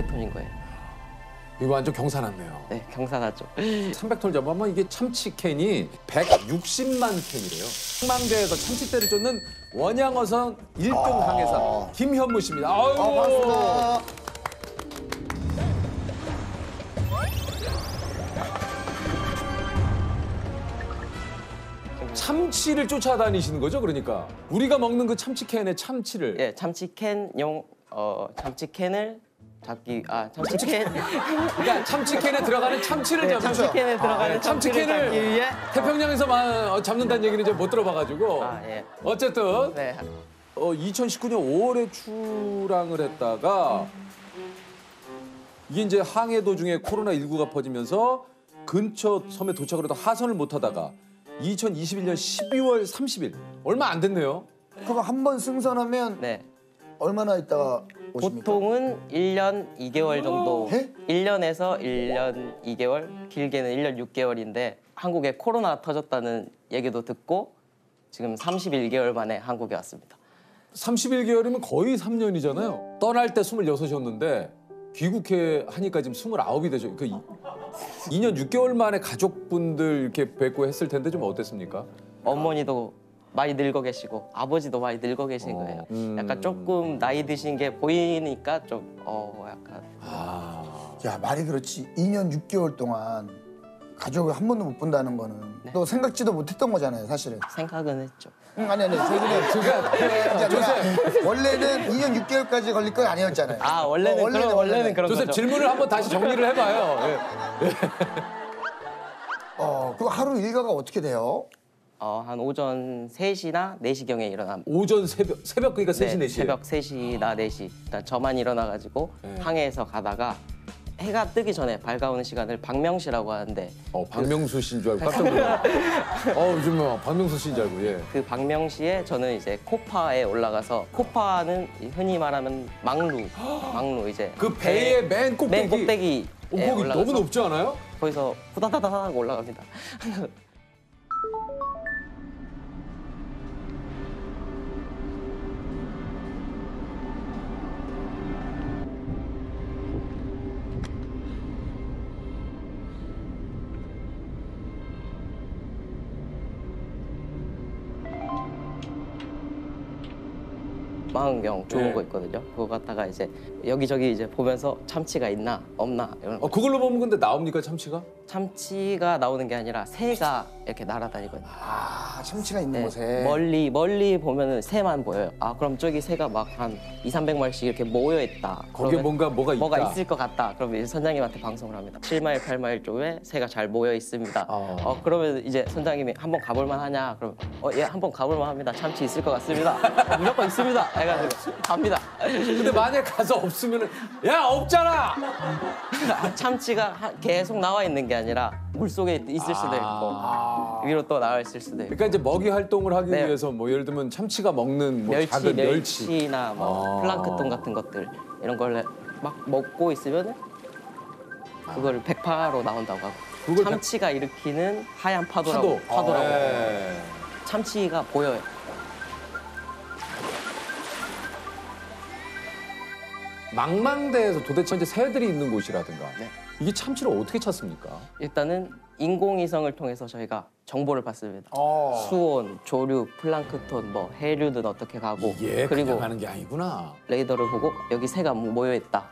300톤인 거예요. 이거 완전 경사났네요. 네, 경사나죠. 300톤 잡으면 이게 참치 캔이 160만 캔이래요. 흥망대에서 참치대를 쫓는 원양어선 1등 항해사 김현무 씨입니다. 아유. 반갑습니다. 참치를 쫓아다니시는 거죠, 그러니까? 우리가 먹는 그 참치캔의 참치를. 예, 참치캔용 참치캔을 잡기 참치캔 그러니까 참치캔에 들어가는 참치를 네, 잡는 참치캔에 들어가는 참치를 잡기 위해 태평양에서 잡는다는 얘기는 이제 못 들어봐가지고. 예. 어쨌든 네. 2019년 5월에 출항을 했다가 이게 이제 항해 도중에 코로나19가 퍼지면서 근처 섬에 도착을 해도 하선을 못 하다가 2021년 12월 30일 얼마 안 됐네요. 그럼 한 번 승선하면 네. 얼마나 있다가 오십니까? 보통은 1년 2개월 정도, 에? 1년에서 1년 2개월, 길게는 1년 6개월인데 한국에 코로나 터졌다는 얘기도 듣고 지금 31개월 만에 한국에 왔습니다. 31개월이면 거의 3년이잖아요. 떠날 때 26이었는데 귀국해 하니까 지금 29이 되죠. 그 2년 6개월 만에 가족분들 이렇게 뵙고 했을 텐데 좀 어땠습니까? 어머니도 많이 늙어 계시고 아버지도 많이 늙어 계신 거예요. 약간 조금 나이 드신 게 보이니까 좀 약간 야, 말이 그렇지. 2년 6개월 동안 가족을 한 번도 못 본다는 거는 또 생각지도 못했던 거잖아요, 사실은. 생각은 했죠. 아니. 저희는 원래는 2년 6개월까지 걸릴 건 아니었잖아요. 원래는 그런 조셉 거죠. 질문을 한번 다시 정리를 해봐요. 예. 그 하루 일과가 어떻게 돼요? 한 오전 3시나 4시경에 일어납니다. 오전 새벽 그러니까 3시, 4시. 새벽 3시나 4시. 일단 저만 일어나가지고 항해에서 가다가 해가 뜨기 전에 밝아오는 시간을 박명시라고 하는데 박명수 씨인 줄 알고 깜짝 놀랐어요. 요즘 박명수 씨인 줄 알고, 예. 그 박명시에 저는 이제 코파에 올라가서 코파는 흔히 말하면 망루 이제 그 배의 맨 꼭대기. 꼭대기에 거기 올라가서 너무 높지 않아요? 거기서 후다다다닥 올라갑니다. 망원경 좋은 네. 거 있거든요. 그거 갖다가 이제 여기저기 이제 보면서 참치가 있나 없나 이런 거. 그걸로 보면 근데 나옵니까, 참치가? 참치가 나오는 게 아니라 새가 이렇게 날아다니거든요. 참치가 있는 곳에. 멀리 보면은 새만 보여요. 그럼 저기 새가 막 한 200~300마리씩 이렇게 모여 있다. 거기에 뭐가 있다. 있을 것 같다. 그러면 이제 선장님한테 방송을 합니다. 7마일, 8마일 쪽에 새가 잘 모여 있습니다. 그러면 이제 선장님이 한번 가볼 만하냐? 그럼 예, 한번 가볼 만합니다. 참치 있을 것 같습니다. 무조건 있습니다. 해가지고 갑니다. 근데 만약에 가서 없으면은 야, 없잖아! 참치가 계속 나와 있는 게 아니라 물속에 있을 수도 있고 위로 또 나와 있을 수도 있고. 그러니까 이제 먹이 활동을 하기 네. 위해서 뭐 예를 들면 참치가 먹는 뭐 작은 멸치. 멸치나 뭐 플랑크톤 같은 것들 이런 걸 막 먹고 있으면 그걸 백파로 나온다고 하고 그걸 참치가 일으키는 하얀 파도라고. 네. 참치가 보여요. 망망대에서 도대체 이제 새들이 있는 곳이라든가 네. 이게 참치를 어떻게 찾습니까? 일단은 인공위성을 통해서 저희가 정보를 받습니다. 수온, 조류, 플랑크톤, 뭐 해류는 어떻게 가고 이게 그리고 그냥 하는 게 아니구나. 레이더를 보고 여기 새가 모여 있다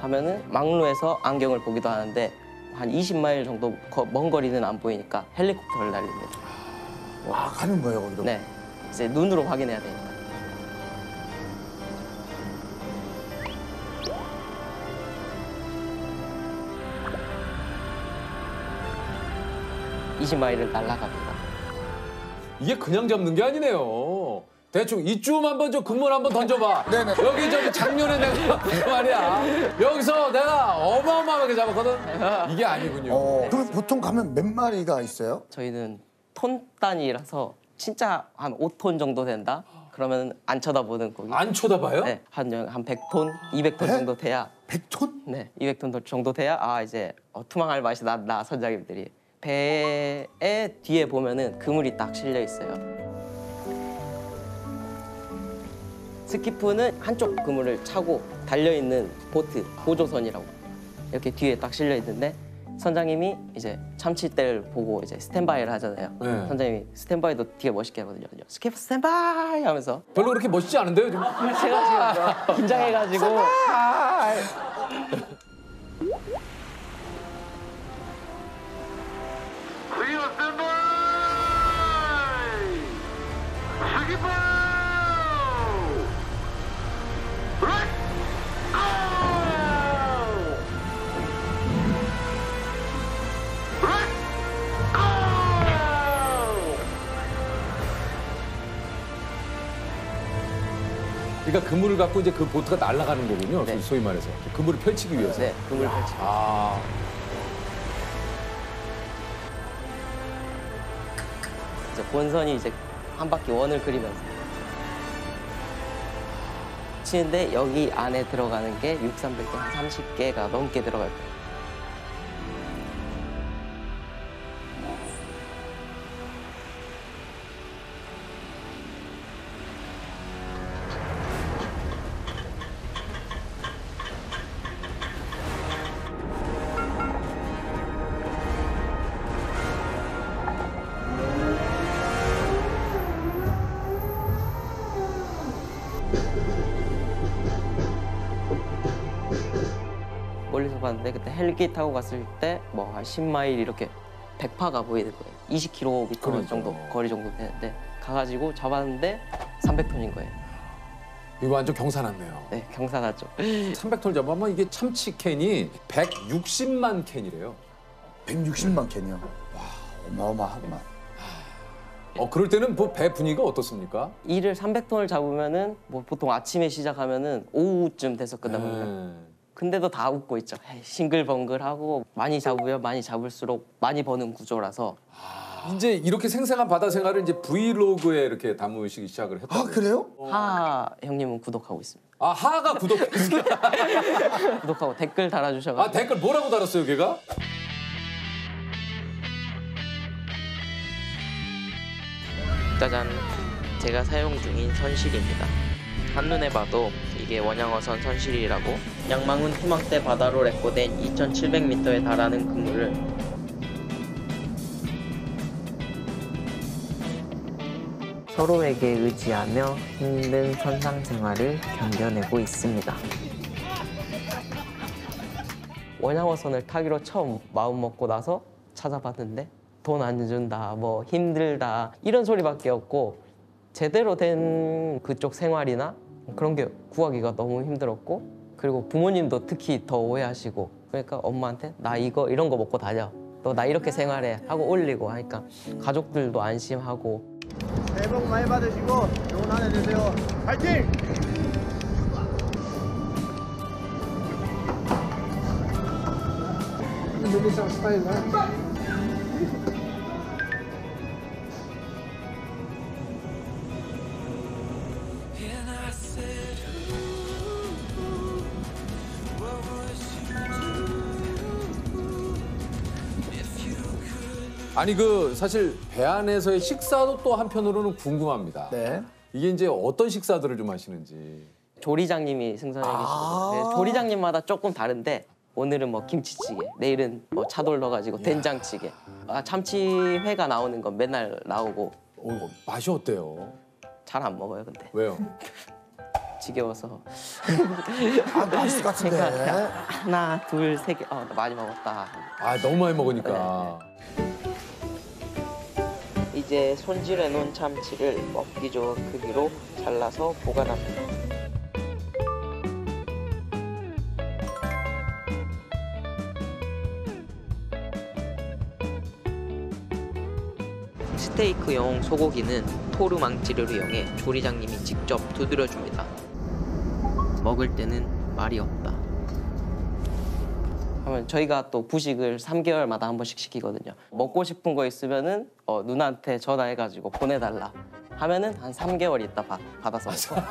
하면은 망루에서 안경을 보기도 하는데 한 20마일 정도 먼 거리는 안 보이니까 헬리콥터를 날립니다. 가는 거예요, 거기도? 네, 이제 눈으로 확인해야 되니까. (20마일을) 날아갑니다. 이게 그냥 잡는 게 아니네요. 대충 이쯤 한번 좀 근무를 한번 던져봐. 네네. 여기 저기 작년에 내가 그 말이야. 여기서 내가 어마어마하게 잡았거든. 이게 아니군요. 그럼 보통 가면 몇 마리가 있어요? 저희는 톤 단위라서 진짜 한 5톤 정도 된다? 그러면 안 쳐다보는 고기. 안 쳐다봐요? 네, 한 100톤, 200톤 정도 돼야. 100톤? 네, 200톤 정도 돼야 이제 투망할 맛이 난다, 선장님들이. 배의 뒤에 보면은 그물이 딱 실려 있어요. 스키프는 한쪽 그물을 차고 달려있는 보트, 보조선이라고 이렇게 뒤에 딱 실려 있는데 선장님이 이제 참치대를 보고 이제 스탠바이를 하잖아요. 네. 선장님이 스탠바이도 되게 멋있게 하거든요. 스킵 스탠바이 하면서 별로 그렇게 멋있지 않은데요, 좀. 제가 지금 긴장해가지고 Clear standby! Skipper! Right! Go! Right! Go! 그러니까 그물을 갖고 이제 그 보트가 날아가는 거군요. 네. 소위 말해서. 그물을 펼치기 위해서. 네, 그물 펼치. 아. 이제 본선이 이제 한 바퀴 원을 그리면서 치는데 여기 안에 들어가는 게 6300개 한 30개가 넘게 들어갈 거예요. 멀리서 봤는데 그때 헬기 타고 갔을 때 뭐 한 10마일 이렇게 100파가 보이는 거예요. 20km 그러니까. 정도 거리 정도 되는데 가가지고 잡았는데 300톤인 거예요. 이거 완전 경사났네요. 네, 경사났죠. 300톤 잡으면 이게 참치 캔이 160만 캔이래요. 160만 캔이요. 와, 어마어마하구만. 그럴 때는 뭐 배 분위기가 어떻습니까? 일을 300톤을 잡으면은 뭐 보통 아침에 시작하면은 오후쯤 돼서 끝나거든요. 네. 근데도 다 웃고 있죠. 에이, 싱글벙글하고 많이 잡으면 많이 잡을수록 많이 버는 구조라서 이제 이렇게 생생한 바다 생활을 이제 브이로그에 이렇게 담으시기 시작을 했다고요. 아, 그래요? 하 형님은 구독하고 있습니다. 아, 하하가 구독했어요. 구독하고 댓글 달아주셔가지고 아, 댓글 뭐라고 달았어요, 걔가? 짜잔, 제가 사용 중인 선실입니다. 한눈에 봐도 이게 원양어선 선실이라고. 양망은 토막대 바다로 레코된 2700m에 달하는 그물을 서로에게 의지하며 힘든 선상 생활을 견뎌내고 있습니다. 원양어선을 타기로 처음 마음 먹고 나서 찾아봤는데 돈 안 준다, 뭐 힘들다 이런 소리밖에 없고 제대로 된 그쪽 생활이나 그런 게 구하기가 너무 힘들었고 그리고 부모님도 특히 더 오해하시고 그러니까 엄마한테 나 이거 이런 거 먹고 다녀, 너 나 이렇게 생활해 하고 올리고 하니까 가족들도 안심하고. 새해 복 많이 받으시고 좋은 한 해 되세요. 파이팅! 아니 그 사실 배 안에서의 식사도 또 한편으로는 궁금합니다. 네. 이게 이제 어떤 식사들을 좀 하시는지. 조리장님이 승선해 계시거든요. 네, 조리장님마다 조금 다른데 오늘은 뭐 김치찌개, 내일은 뭐 차돌 넣어가지고 된장찌개. 참치회가 나오는 건 맨날 나오고 맛이 어때요? 잘 안 먹어요 근데 왜요? 지겨워서 아, 맛있을 것 같은데. 하나 둘 세 개 많이 먹었다. 아, 너무 많이 먹으니까. 이제 손질해 놓은 참치를 먹기 좋은 크기로 잘라서 보관합니다. 스테이크용 소고기는 토르 망치를 이용해 조리장님이 직접 두드려줍니다. 먹을 때는 말이 없다. 하면 저희가 또 부식을 3개월마다 한 번씩 시키거든요. 먹고 싶은 거 있으면은 누나한테 전화해가지고 보내달라 하면은 한 3개월 있다 받아서 먹고.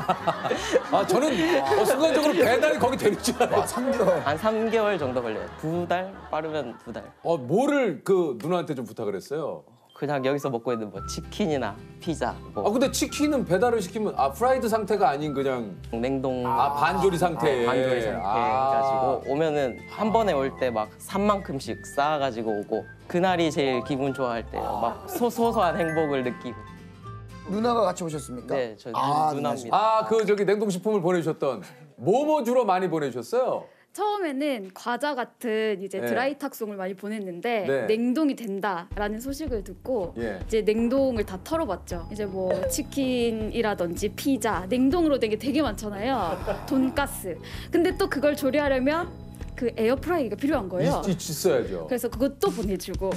아, 저는 순간적으로 배달이 거기 되는 줄 알아요. 와, 3개월. 한 3개월 정도 걸려요. 2달? 빠르면 2달. 뭐를 그 누나한테 좀 부탁을 했어요? 그냥 여기서 먹고 있는 뭐 치킨이나 피자, 아 뭐 근데 치킨은 배달을 시키면 프라이드 상태가 아닌 그냥 냉동 반조리 상태. 반조리 상태 가지고 오면은 한 번에 올 때 막 3만큼씩 쌓아가지고 오고 그날이 제일 기분 좋아할 때요. 막 소소한 행복을 느끼고. 누나가 같이 오셨습니까? 네, 저 아, 누나입니다. 그 저기 냉동식품을 보내주셨던 뭐뭐 주로 많이 보내주셨어요? 처음에는 과자 같은 이제 네. 드라이 탁송을 많이 보냈는데 네. 냉동이 된다라는 소식을 듣고 예. 이제 냉동을 다 털어봤죠. 이제 뭐 치킨이라든지 피자 냉동으로 된 게 되게 많잖아요. 돈가스. 근데 또 그걸 조리하려면 그 에어프라이기가 필요한 거예요. 있어야죠. 그래서 그것도 보내주고.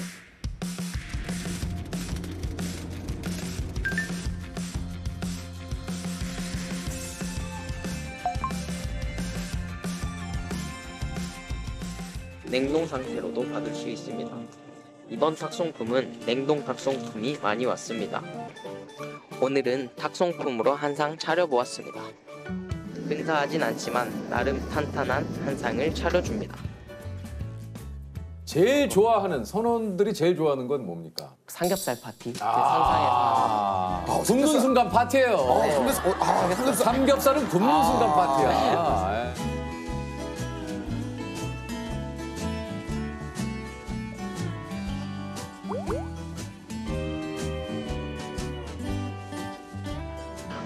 냉동 상태로도 받을 수 있습니다. 이번 탁송품은 냉동 탁송품이 많이 왔습니다. 오늘은 탁송품으로 한 상 차려보았습니다. 근사하진 않지만 나름 탄탄한 한 상을 차려줍니다. 제일 좋아하는 선원들이 제일 좋아하는 건 뭡니까? 삼겹살 파티. 상상해서 굽는 순간 파티예요. 삼겹살은 굽는 순간 파티야.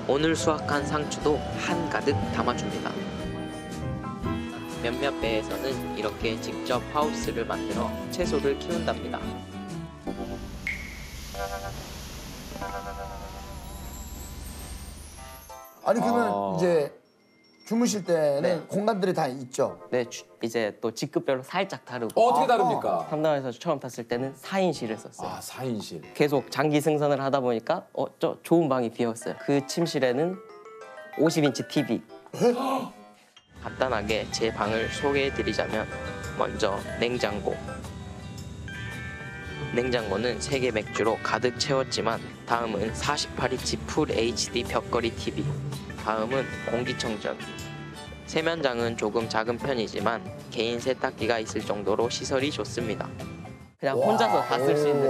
오늘 수확한 상추도 한가득 담아줍니다. 몇몇 배에서는 이렇게 직접 하우스를 만들어 채소를 키운답니다. 아니 그러면 이제 주무실 때는 공간들이 다 있죠? 네, 이제 또 직급별로 살짝 다르고. 어떻게 다릅니까? 삼당에서 처음 탔을 때는 4인실을 썼어요. 4인실. 계속 장기 승선을 하다 보니까 저 좋은 방이 비었어요. 그 침실에는 50인치 TV. 간단하게 제 방을 소개해드리자면 먼저 냉장고. 냉장고는 세계 맥주로 가득 채웠지만 다음은 48인치 풀 HD 벽걸이 TV. 다음은 공기청정. 세면장은 조금 작은 편이지만 개인 세탁기가 있을 정도로 시설이 좋습니다. 그냥 혼자서 다 쓸 수 있는.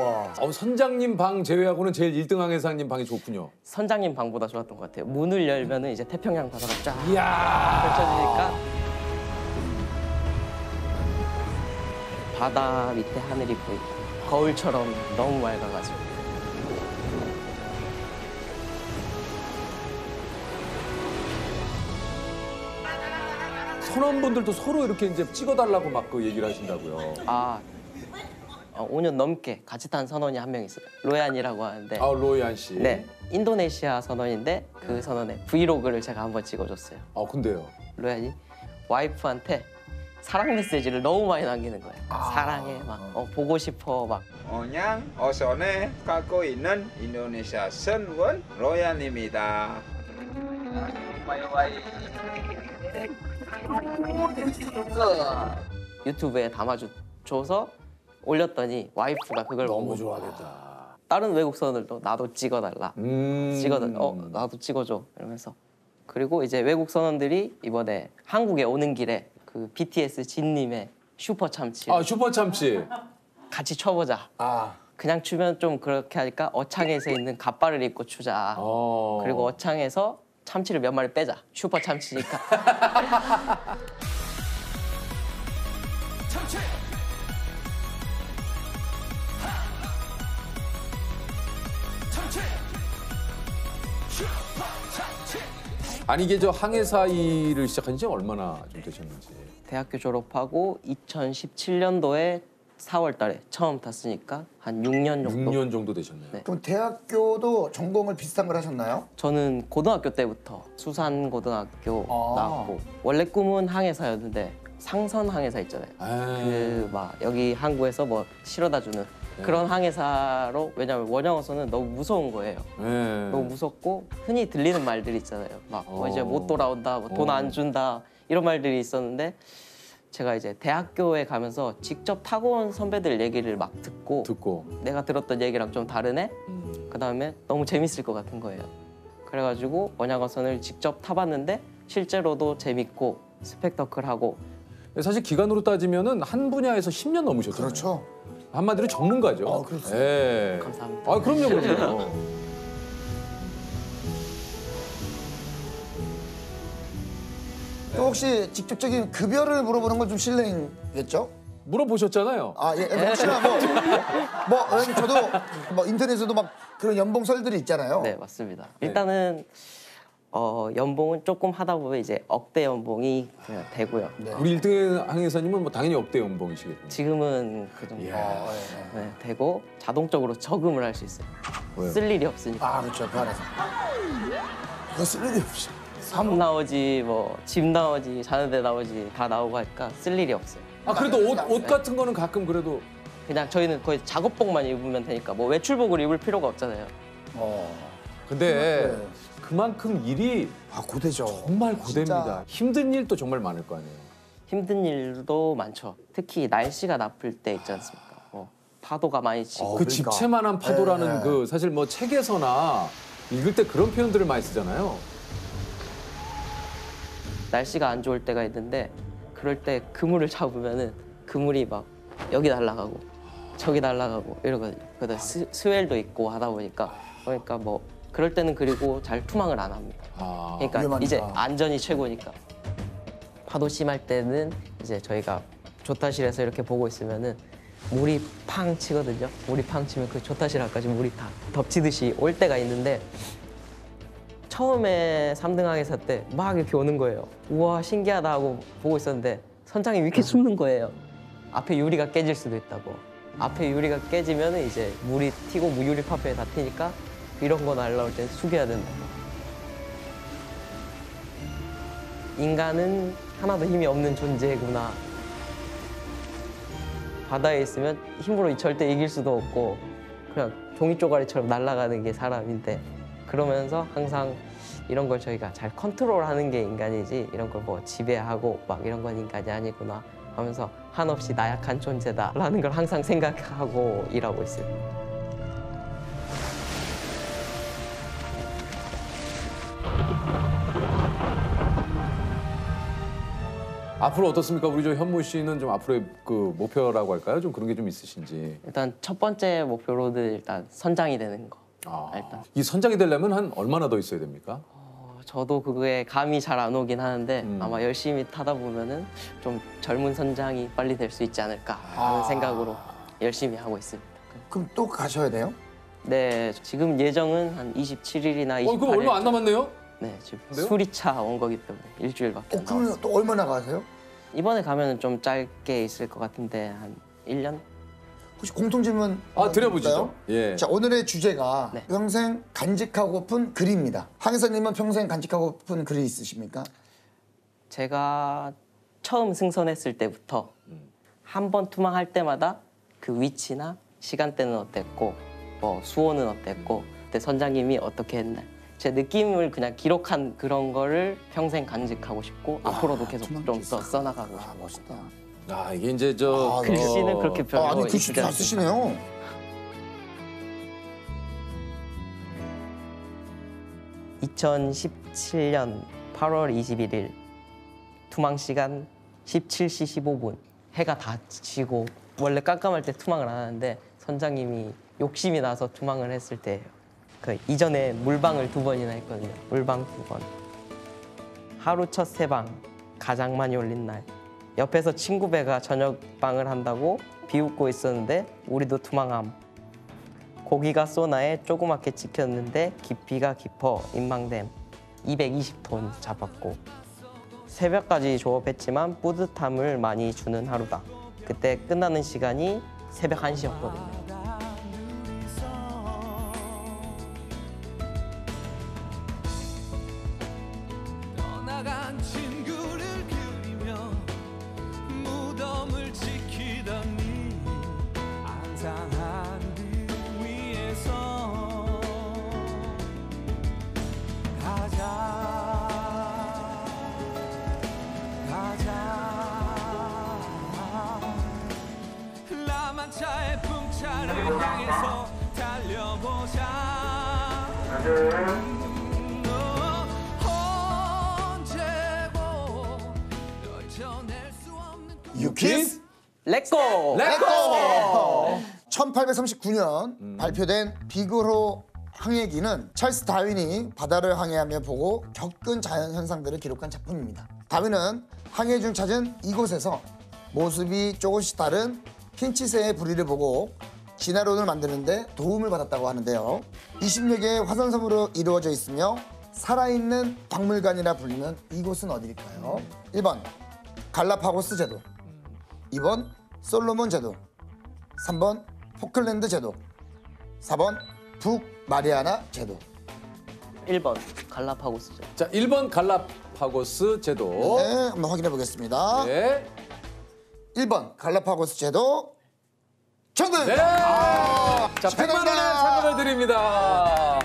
선장님 방 제외하고는 제일 1등항 회사님 방이 좋군요. 선장님 방보다 좋았던 것 같아요. 문을 열면은 이제 태평양 바다가 쫙 이야. 펼쳐지니까 바다 밑에 하늘이 보이고 거울처럼 너무 맑아가지고. 선원분들도 서로 이렇게 이제 찍어달라고 막 그 얘기를 하신다고요. 5년 넘게 같이 탄 선원이 한 명 있어요. 로얀이라고 하는데. 로이안 씨. 네, 인도네시아 선원인데 그 선원의 브이로그를 제가 한번 찍어줬어요. 근데요. 로얀이 와이프한테 사랑 메시지를 너무 많이 남기는 거예요. 사랑해, 막 보고 싶어, 막. Onyang Osone 갖고 있는 인도네시아 선원 로얀입니다. 유튜브에 담아줘서 올렸더니 와이프가 그걸 너무 보고 좋아하겠다. 다른 외국 선원들도 나도 찍어달라. 나도 찍어줘 이러면서. 그리고 이제 외국 선원들이 이번에 한국에 오는 길에 그 BTS 진님의 슈퍼 참치 슈퍼 참치. 같이 쳐보자. 그냥 추면 좀 그렇게 하니까 어창에서 있는 갓바를 입고 추자. 그리고 어창에서 참치를 몇 마리 빼자. 슈퍼 참치니까. 아니 이게 저 항해사 일을 시작한 지 얼마나 좀 되셨는지. 대학교 졸업하고 2017년도에 4월 달에 처음 탔으니까 한 6년 정도? 6년 정도 되셨네요. 네. 그럼 대학교도 전공을 비슷한 걸 하셨나요? 저는 고등학교 때부터 수산고등학교 나왔고 원래 꿈은 항해사였는데 상선 항해사 있잖아요. 그 막 여기 항구에서 뭐 실어다주는 그런 항해사로. 왜냐면 원양어선은 너무 무서운 거예요. 너무 무섭고 흔히 들리는 말들이 있잖아요. 막 뭐 이제 못 돌아온다, 뭐 돈 안 준다 이런 말들이 있었는데 제가 이제 대학교에 가면서 직접 타고 온 선배들 얘기를 막 듣고 내가 들었던 얘기랑 좀 다르네? 그다음에 너무 재밌을 것 같은 거예요. 그래가지고 원양어선을 직접 타봤는데 실제로도 재밌고 스펙터클하고. 사실 기간으로 따지면은 한 분야에서 10년 넘으셨잖아요. 그렇죠. 한마디로 전문가죠. 그렇죠. 예. 감사합니다. 아, 그럼요. 또 혹시 직접적인 급여를 물어보는 건 좀 실례겠죠? 물어보셨잖아요. 아, 예. 혹시나 저도 뭐 인터넷에도 막 그런 연봉 설들이 있잖아요. 네, 맞습니다. 일단은 연봉은 조금 하다 보면 이제 억대 연봉이 그냥 되고요. 우리 1등 항해사님은 뭐 당연히 억대 연봉이시겠군요. 지금은 그 정도 네, 되고 자동적으로 저금을 할 수 있어요. 왜요? 쓸 일이 없으니까. 아, 그렇죠. 그 안에서. 그거 쓸 일이 없이. 삽 나오지, 뭐 집 나오지, 자는 데 나오지 다 나오고 하니까 쓸 일이 없어요. 아, 그래도 옷 같은 거는 가끔 그래도 그냥 저희는 거의 작업복만 입으면 되니까 뭐 외출복을 입을 필요가 없잖아요. 근데 네. 그만큼 일이 고되죠. 정말 고됩니다. 힘든 일도 정말 많을 거 아니에요. 힘든 일도 많죠. 특히 날씨가 나쁠 때 있지 않습니까? 뭐 파도가 많이 치고 그 그러니까. 집채만한 파도라는 네. 그 사실 뭐 책에서나 읽을 때 그런 표현들을 많이 쓰잖아요. 날씨가 안 좋을 때가 있는데 그럴 때 그물을 잡으면은 그물이 막 여기 날아가고 저기 날아가고 이러거든요. 그러다 스웰도 있고 하다 보니까 그러니까 뭐 그럴 때는 그리고 잘 투망을 안 합니다. 그러니까 위험하니까. 이제 안전이 최고니까. 파도 심할 때는 이제 저희가 조타실에서 이렇게 보고 있으면은 물이 팡 치거든요. 물이 팡 치면 그 조타실 앞까지 물이 다 덮치듯이 올 때가 있는데 처음에 3등 항해사 때 막 이렇게 오는 거예요. 우와 신기하다 하고 보고 있었는데 선장이 이렇게 숨는 거예요. 앞에 유리가 깨질 수도 있다고. 앞에 유리가 깨지면 이제 물이 튀고 유리 파편이 다 튀니까 이런 거 날라올 때 숙여야 된다고. 인간은 하나도 힘이 없는 존재구나. 바다에 있으면 힘으로 절대 이길 수도 없고 그냥 종이 쪼가리처럼 날아가는 게 사람인데 그러면서 항상 이런 걸 저희가 잘 컨트롤하는 게 인간이지 이런 걸 뭐 지배하고 막 이런 건 인간이 아니구나 하면서 한없이 나약한 존재다라는 걸 항상 생각하고 일하고 있어요. 앞으로 어떻습니까? 우리 저 현무 씨는 좀 앞으로의 그 목표라고 할까요? 좀 그런 게 좀 있으신지. 일단 첫 번째 목표로는 일단 선장이 되는 거. 일단. 이 선장이 되려면 한 얼마나 더 있어야 됩니까? 저도 그게 감이 잘 안 오긴 하는데 아마 열심히 타다 보면은 좀 젊은 선장이 빨리 될 수 있지 않을까 하는 생각으로 열심히 하고 있습니다. 그럼 또 가셔야 돼요? 네, 지금 예정은 한 27일이나 28일. 그럼 얼마 안 남았네요? 네, 지금 그래요? 수리차 온 거기 때문에 일주일밖에 안 그러면 남았어요. 또 얼마나 가세요? 이번에 가면은 좀 짧게 있을 것 같은데 한 1년? 혹시 공통질문 드려보시죠. 예. 자, 오늘의 주제가 네. 평생 간직하고픈 글입니다. 항해사님은 평생 간직하고픈 글이 있으십니까? 제가 처음 승선했을 때부터 한 번 투망할 때마다 그 위치나 시간대는 어땠고 뭐 수온은 어땠고 그때 선장님이 어떻게 했나 제 느낌을 그냥 기록한 그런 거를 평생 간직하고 싶고 앞으로도 계속 좀 더 써나가고 싶어요. 멋있다. 이게 이제 저 글씨는 그렇게 별로 아니 글씨 이쁘지 잘 않습니다. 쓰시네요. (2017년 8월 21일) 투망 시간 17시 15분. 해가 다 지고 원래 깜깜할 때 투망을 안 하는데 선장님이 욕심이 나서 투망을 했을 때예요. 그 이전에 물방을 2번이나 했거든요. 물방 2번. 하루 첫 세방 가장 많이 올린 날. 옆에서 친구 배가 저녁방을 한다고 비웃고 있었는데 우리도 투망함. 고기가 소나에 조그맣게 찍혔는데 깊이가 깊어 인망댐. 220톤 잡았고 새벽까지 조업했지만 뿌듯함을 많이 주는 하루다. 그때 끝나는 시간이 새벽 1시였거든요. 떠나간 친구를 그리며 무덤을 지키더니 항상 하늘 위에서 라만차의 풍차를 향해서 달려보자. 언제고 널 전할 수 없는 유키스 렛고! 렛고! 1839년 발표된 비그로 항해기는 찰스 다윈이 바다를 항해하며 보고 겪은 자연 현상들을 기록한 작품입니다. 다윈은 항해 중 찾은 이곳에서 모습이 조금씩 다른 핀치새의 부리를 보고 진화론을 만드는데 도움을 받았다고 하는데요. 20여 개의 화산섬으로 이루어져 있으며 살아있는 박물관이라 불리는 이곳은 어디일까요? 1번 갈라파고스 제도, 2번 솔로몬 제도, 3번 포클랜드 제도, 4번 북마리아나 제도. 1번 갈라파고스죠. 자, 1번 갈라파고스 제도. 네, 한번 확인해 보겠습니다. 네. 1번 갈라파고스 제도 정답! 네. 자, 100만 원의 축하드립니다. 상금을 드립니다.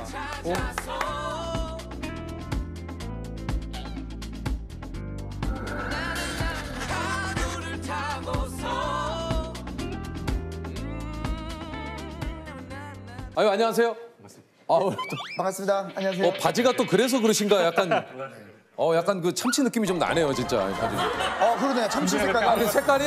아유, 안녕하세요. 아우, 반갑습니다. 안녕하세요. 바지가 또 그래서 그러신가? 약간 약간 그 참치 느낌이 좀 나네요, 진짜. 바지. 그러네. 참치 색깔. 아니, 색깔이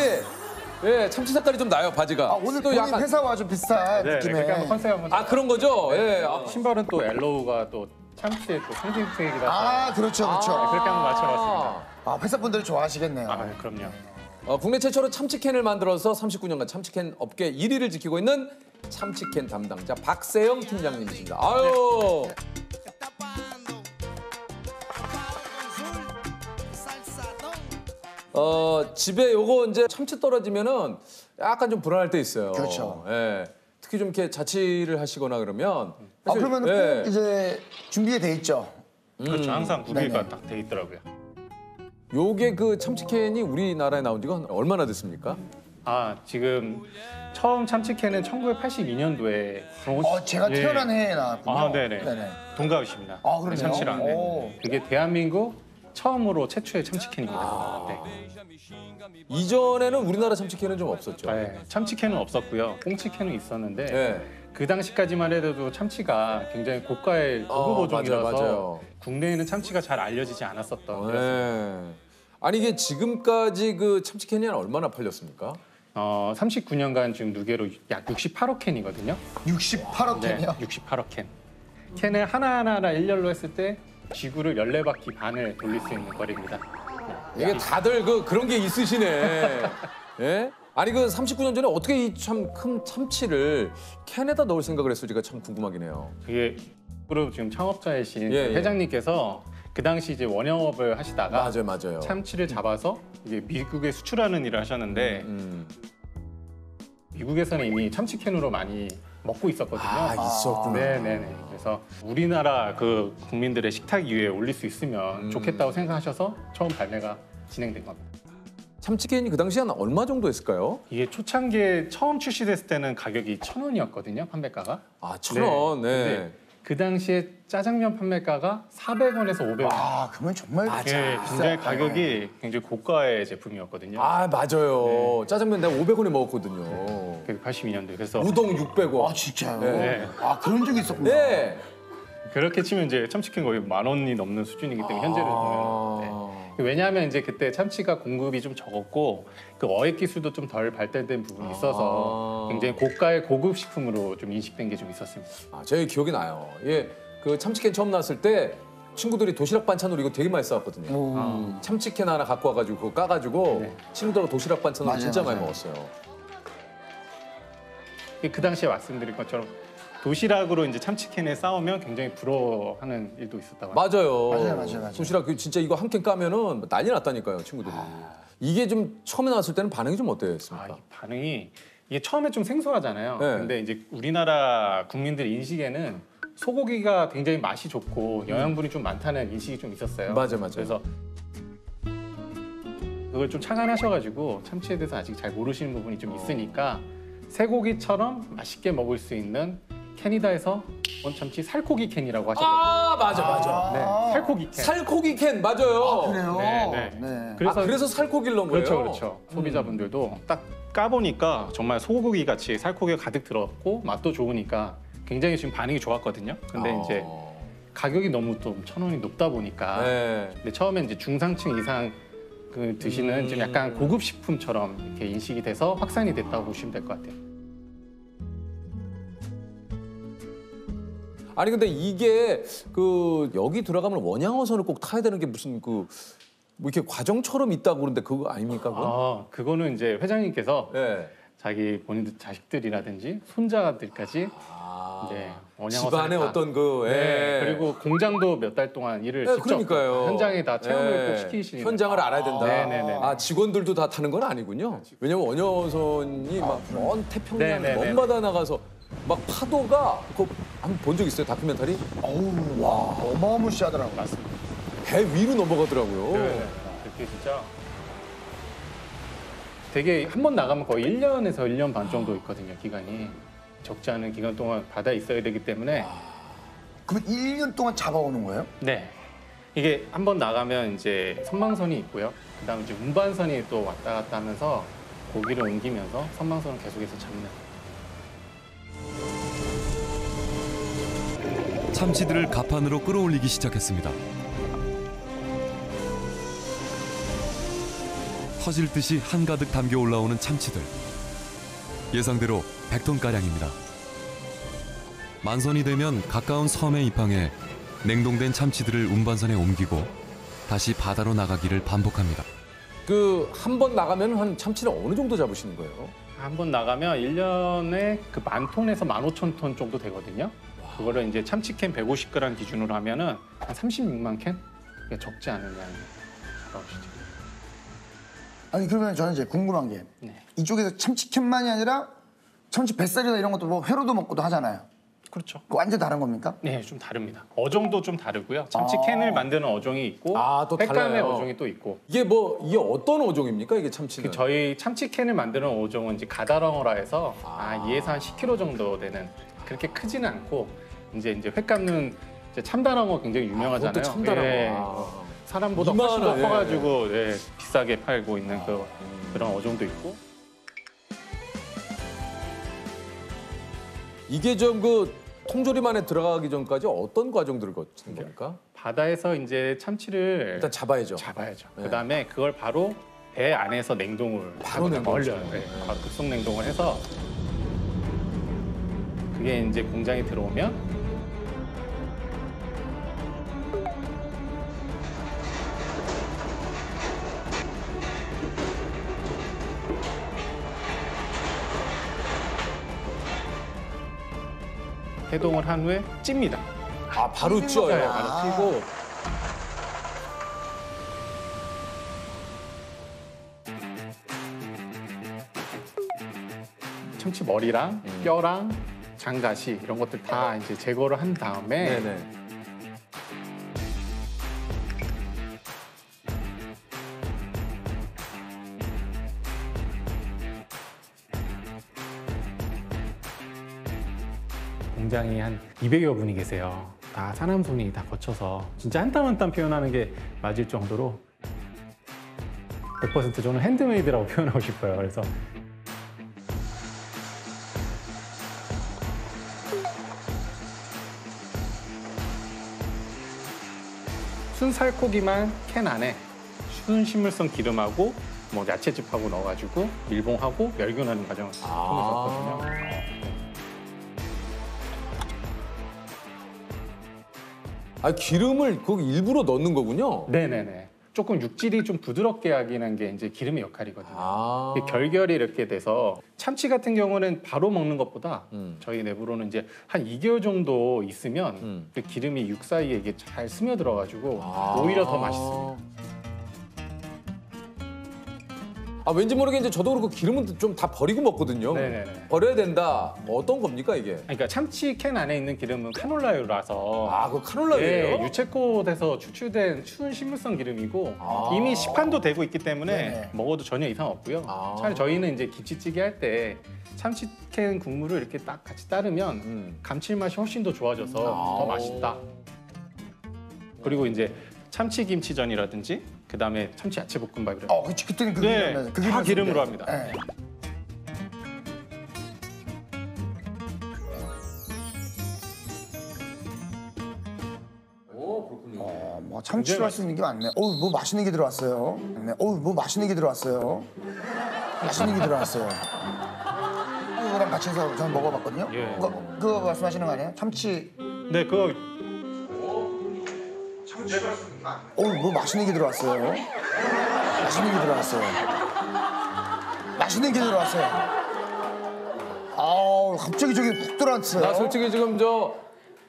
예, 참치 색깔이 좀 나요, 바지가. 오늘 또 본인 회사와 좀 비슷한 느낌의. 그러니까 한번 컨셉 한번. 아, 그런 거죠? 예. 신발은 또 엘로우가 또 참치의 또 상징색이라서. 그렇죠, 그렇죠. 그렇게 한번 맞춰봤습니다. 회사분들이 좋아하시겠네요. 그럼요. 국내 최초로 참치캔을 만들어서 39년간 참치캔 업계 1위를 지키고 있는 참치캔 담당자 박세영 팀장님이십니다. 아유. 집에 요거 이제 참치 떨어지면은 약간 좀 불안할 때 있어요. 그렇죠. 예. 특히 좀 이렇게 자취를 하시거나 그러면. 그러면 예. 꼭 이제 준비가 돼 있죠. 그렇죠. 항상 구비가 네네. 딱 돼 있더라고요. 요게 그 참치캔이 우리나라에 나온 지가 얼마나 됐습니까? 지금 처음 참치캔은 1982년도에 제가 태어난 해에 나왔군요. 네네. 동갑이십니다. 그러네요. 참치랑. 오. 그게 대한민국 처음으로 최초의 참치캔입니다. 네. 이전에는 우리나라 참치캔은 좀 없었죠. 네, 참치캔은 없었고요. 꽁치캔은 있었는데 네. 그 당시까지만 해도 참치가 굉장히 고가의 고급 어종이라서 맞아요. 국내에는 참치가 잘 알려지지 않았었던. 네. 아니 이게 지금까지 그 참치캔이 얼마나 팔렸습니까? 39년간 지금 누계로 약 68억 캔이거든요. 68억 캔이요? 68억 캔. 캔을 하나하나 일렬로 했을 때 지구를 14바퀴 반을 돌릴 수 있는 거리입니다. 이게 다들 그런 게 있으시네. 예? 아니 그 39년 전에 어떻게 이 참 큰 참치를 캔에다 넣을 생각을 했을지가 참 궁금하긴 해요. 그게 그룹 지금 창업자이신 예. 회장님께서 그 당시 이제 원영업을 하시다가 맞아요. 참치를 잡아서 이제 미국에 수출하는 일을 하셨는데 미국에서는 이미 참치캔으로 많이 먹고 있었거든요. 있었구나. 네네네. 그래서 우리나라 그 국민들의 식탁 위에 올릴 수 있으면 좋겠다고 생각하셔서 처음 발매가 진행된 겁니다. 참치캔이 그 당시 한 얼마 정도 했을까요? 이게 초창기에 처음 출시됐을 때는 가격이 1,000원이었거든요, 판매가가. 1,000원. 네. 근데 그 당시에 짜장면 판매가가 400원에서 500원. 그러면 정말 굉장히 가격이 굉장히 고가의 제품이었거든요. 맞아요. 짜장면 내가 500원에 먹었거든요. 82년도에. 그래서 우동 600원. 진짜요? 네. 그런 적이 있었구나. 네. 그렇게 치면 이제 참치캔 거의 10,000원이 넘는 수준이기 때문에 현재를 보면. 네. 왜냐하면 이제 그때 참치가 공급이 좀 적었고 그 어획 기술도 좀 덜 발달된 부분이 있어서 굉장히 고가의 고급 식품으로 좀 인식된 게 좀 있었습니다. 제 기억이 나요. 그 참치캔 처음 나왔을 때 친구들이 도시락 반찬으로 이거 되게 많이 싸웠거든요. 참치캔 하나 갖고 와가지고 그거 까가지고 친구들하고 도시락 반찬으로 진짜 많이 먹었어요. 그 당시에 말씀드린 것처럼 도시락으로 이제 참치캔에 싸우면 굉장히 부러워하는 일도 있었다고. 맞아요. 도시락 진짜 이거 한 캔 까면은 난리 났다니까요, 친구들이. 이게 좀 처음에 나왔을 때는 반응이 좀 어땠습니까? 반응이 이게 처음에 좀 생소하잖아요. 네. 근데 이제 우리나라 국민들 인식에는 소고기가 굉장히 맛이 좋고 영양분이 좀 많다는 인식이 좀 있었어요. 맞아요. 그래서 그걸 좀 착안하셔가지고 참치에 대해서 아직 잘 모르시는 부분이 좀 있으니까 쇠고기처럼 맛있게 먹을 수 있는 캔이다에서 원참치 살코기 캔이라고 하셨거든요. 맞아. 네, 살코기 캔. 살코기 캔 맞아요. 그래요? 네. 그래서 살코기를 넣은 거예요? 그렇죠. 소비자분들도 딱 까보니까 정말 소고기 같이 살코기가 가득 들었고 맛도 좋으니까 굉장히 지금 반응이 좋았거든요. 근데 이제 가격이 너무 좀 1,000원이 높다 보니까 근데 처음에 이제 중상층 이상 드시는 좀 약간 고급 식품처럼 이렇게 인식이 돼서 확산이 됐다고 보시면 될 것 같아요. 아니 근데 이게 그 여기 들어가면 원양어선을 꼭 타야 되는 게 무슨 그 뭐 이렇게 과정처럼 있다고 그러는데 그거 아닙니까? 그건? 그거는 이제 회장님께서 네. 자기 본인들 자식들이라든지 손자들까지 이제 원양어선을 집안의 다- 어떤 그 네, 예. 그리고 공장도 몇 달 동안 일을 네, 직접 그러니까요. 현장에 다 체험을 예. 꼭 시키시니까 현장을 알아야 된다. 네네네. 아 직원들도 다 타는 건 아니군요. 왜냐면 원양어선이 막 먼 태평양 네네네. 먼 바다 나가서 막 파도가 그거 한번 본 적 있어요 다큐멘터리? 어우, 와, 어마무시하더라고요. 맞습니다. 배 위로 넘어가더라고요. 네, 그렇게 진짜 되게 한 번 나가면 거의 1년에서 1년 반 정도 있거든요, 기간이. 적지 않은 기간 동안 바다에 있어야 되기 때문에 그럼 1년 동안 잡아오는 거예요? 네. 이게 한 번 나가면 이제 선망선이 있고요. 그다음에 이제 운반선이 또 왔다 갔다 하면서 고기를 옮기면서 선망선을 계속해서 잡는. 참치들을 갑판으로 끌어올리기 시작했습니다. 터질 듯이 한가득 담겨 올라오는 참치들. 예상대로 100톤가량입니다. 만선이 되면 가까운 섬에 입항해 냉동된 참치들을 운반선에 옮기고 다시 바다로 나가기를 반복합니다. 그 한 번 나가면 한 참치는 어느 정도 잡으시는 거예요? 한 번 나가면 1년에 그 10,000톤에서 15,000톤 정도 되거든요. 그거를 이제 참치캔 150g 기준으로 하면은 한 36만 캔? 그게 적지 않은 양이 나오시죠. 아니 그러면 저는 이제 궁금한 게 네. 이쪽에서 참치캔만이 아니라 참치 뱃살이나 이런 것도 뭐 회로도 먹고도 하잖아요. 그렇죠. 그거 완전 다른 겁니까? 네, 좀 다릅니다. 어종도 좀 다르고요. 참치캔을 만드는 어종이 있고 또 횟감의 달라요. 어종이 또 있고. 이게 이게 어떤 어종입니까? 이게 참치는? 저희 참치캔을 만드는 어종은 이제 가다랑어라 해서 이에서 한 10kg 정도 되는 그렇게 크지는 않고 이제 횟감은 이제 참다랑어 굉장히 유명하잖아요. 그것도 참다랑어. 예. 사람보다 훨씬 더 이만한, 커가지고 비싸게 팔고 있는 그런 어종도 있고. 이게 좀 그 통조림 안에 들어가기 전까지 어떤 과정들을 거치는 겁니까? 바다에서 이제 참치를 일단 잡아야죠. 네. 그다음에 그걸 바로 배 안에서 냉동을 바로 냉동을 얼려요. 네. 바로 급속 냉동을 해서 그게 이제 공장에 들어오면 해동을 한 후에 찝니다. 바로 쪄요. 네, 바로 찌고 참치 머리랑 뼈랑 장가시 이런 것들 다 이제 제거를 한 다음에 네네. 공장이 한 200여 분이 계세요. 다 사람 손이 다 거쳐서 진짜 한 땀 한 땀 표현하는 게 맞을 정도로 100% 저는 핸드메이드라고 표현하고 싶어요. 그래서 순살코기만 캔 안에 순식물성 기름하고 뭐 야채즙하고 넣어가지고 밀봉하고 멸균하는 과정을 통해서 했거든요. 기름을 거기 일부러 넣는 거군요. 네네네. 조금 육질이 좀 부드럽게 하기는 게 이제 기름의 역할이거든요. 이게 결결이 이렇게 돼서 참치 같은 경우는 바로 먹는 것보다 저희 내부로는 이제 한 2개월 정도 있으면 그 기름이 육 사이에 이게 잘 스며들어가지고 오히려 더 맛있습니다. 왠지 모르게 이제 저도 그렇고 기름은 좀 다 버리고 먹거든요. 네네네. 버려야 된다. 어떤 겁니까 이게? 그러니까 참치 캔 안에 있는 기름은 카놀라유라서 그거 카놀라유예요? 유채꽃에서 추출된 추운 식물성 기름이고 이미 시판도 되고 있기 때문에 먹어도 전혀 이상 없고요. 차라리 저희는 이제 김치찌개 할 때 참치 캔 국물을 이렇게 딱 같이 따르면 감칠맛이 훨씬 더 좋아져서 더 맛있다. 그리고 이제 참치 김치전이라든지 그다음에 참치 야채 볶음밥이라든지 그치, 그때는 다 기름으로 합니다. 네. 뭐 참치로 할 수 있는 게 많네. 뭐 맛있는 게 들어왔어요. 뭐 맛있는 게 들어왔어요. 맛있는 게 들어왔어요. 이거랑 같이 해서 저는 먹어봤거든요. 그거 말씀하시는 거 아니에요? 참치 네, 그거 뭐 맛있는 게 들어왔어요. 맛있는 게 들어왔어요. 맛있는 게 들어왔어요. 아우 갑자기 저기 푹 들어왔어요. 나 솔직히 지금 저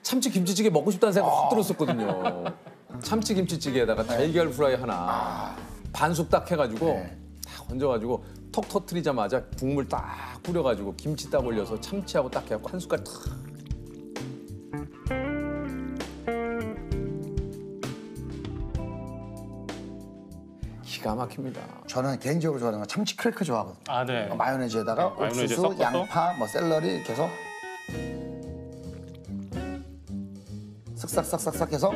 참치 김치찌개 먹고 싶다는 생각 확 들었었거든요. 참치 김치찌개에다가 달걀 프라이 하나 반숙 딱 해가지고 딱 얹어가지고 톡 터트리자마자 국물 딱 뿌려가지고 김치 딱 올려서 참치하고 딱 해갖고 한 숟갈 탁. 기가 막힙니다. 저는 개인적으로 좋아하는 건 참치 크래커 좋아하거든요. 아, 네. 마요네즈에다가 마요네즈 옥수수, 섞어서? 양파, 뭐 샐러리 이렇게 해서 쓱싹싹싹싹 해서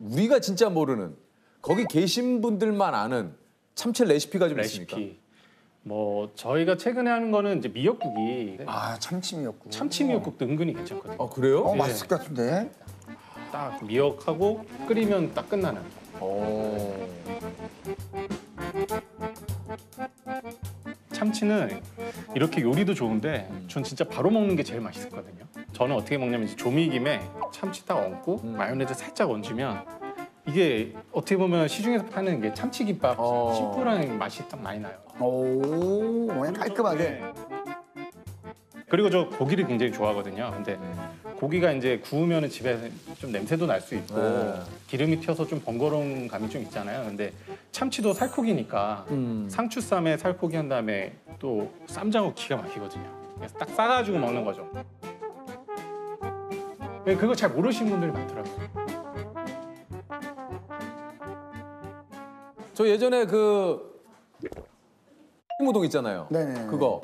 우리가 진짜 모르는 거기 계신 분들만 아는 참치 레시피가 좀 있습니까? 레시피. 뭐 저희가 최근에 하는 거는 이제 미역국이 참치 미역국. 참치 미역국도 은근히 괜찮거든요. 아 그래요? 네. 맛있을 것 같은데. 딱 미역하고 끓이면 딱 끝나는. 참치는 이렇게 요리도 좋은데 전 진짜 바로 먹는 게 제일 맛있었거든요. 저는 어떻게 먹냐면 이제 조미김에 참치 딱 얹고 마요네즈 살짝 얹으면 이게 어떻게 보면 시중에서 파는 게 참치김밥 심플한 맛이 딱 많이 나요. 오, 그냥 깔끔하게. 네. 그리고 저 고기를 굉장히 좋아하거든요. 근데 고기가 이제 구우면은 집에 좀 냄새도 날 수 있고 기름이 튀어서 좀 번거로운 감이 좀 있잖아요. 근데 참치도 살코기니까 상추쌈에 살코기 한 다음에 또 쌈장하고 기가 막히거든요. 그래서 딱 싸가지고 먹는 거죠. 그거 잘 모르시는 분들이 많더라고요. 저 예전에 그 튀김우동 있잖아요. 네네. 그거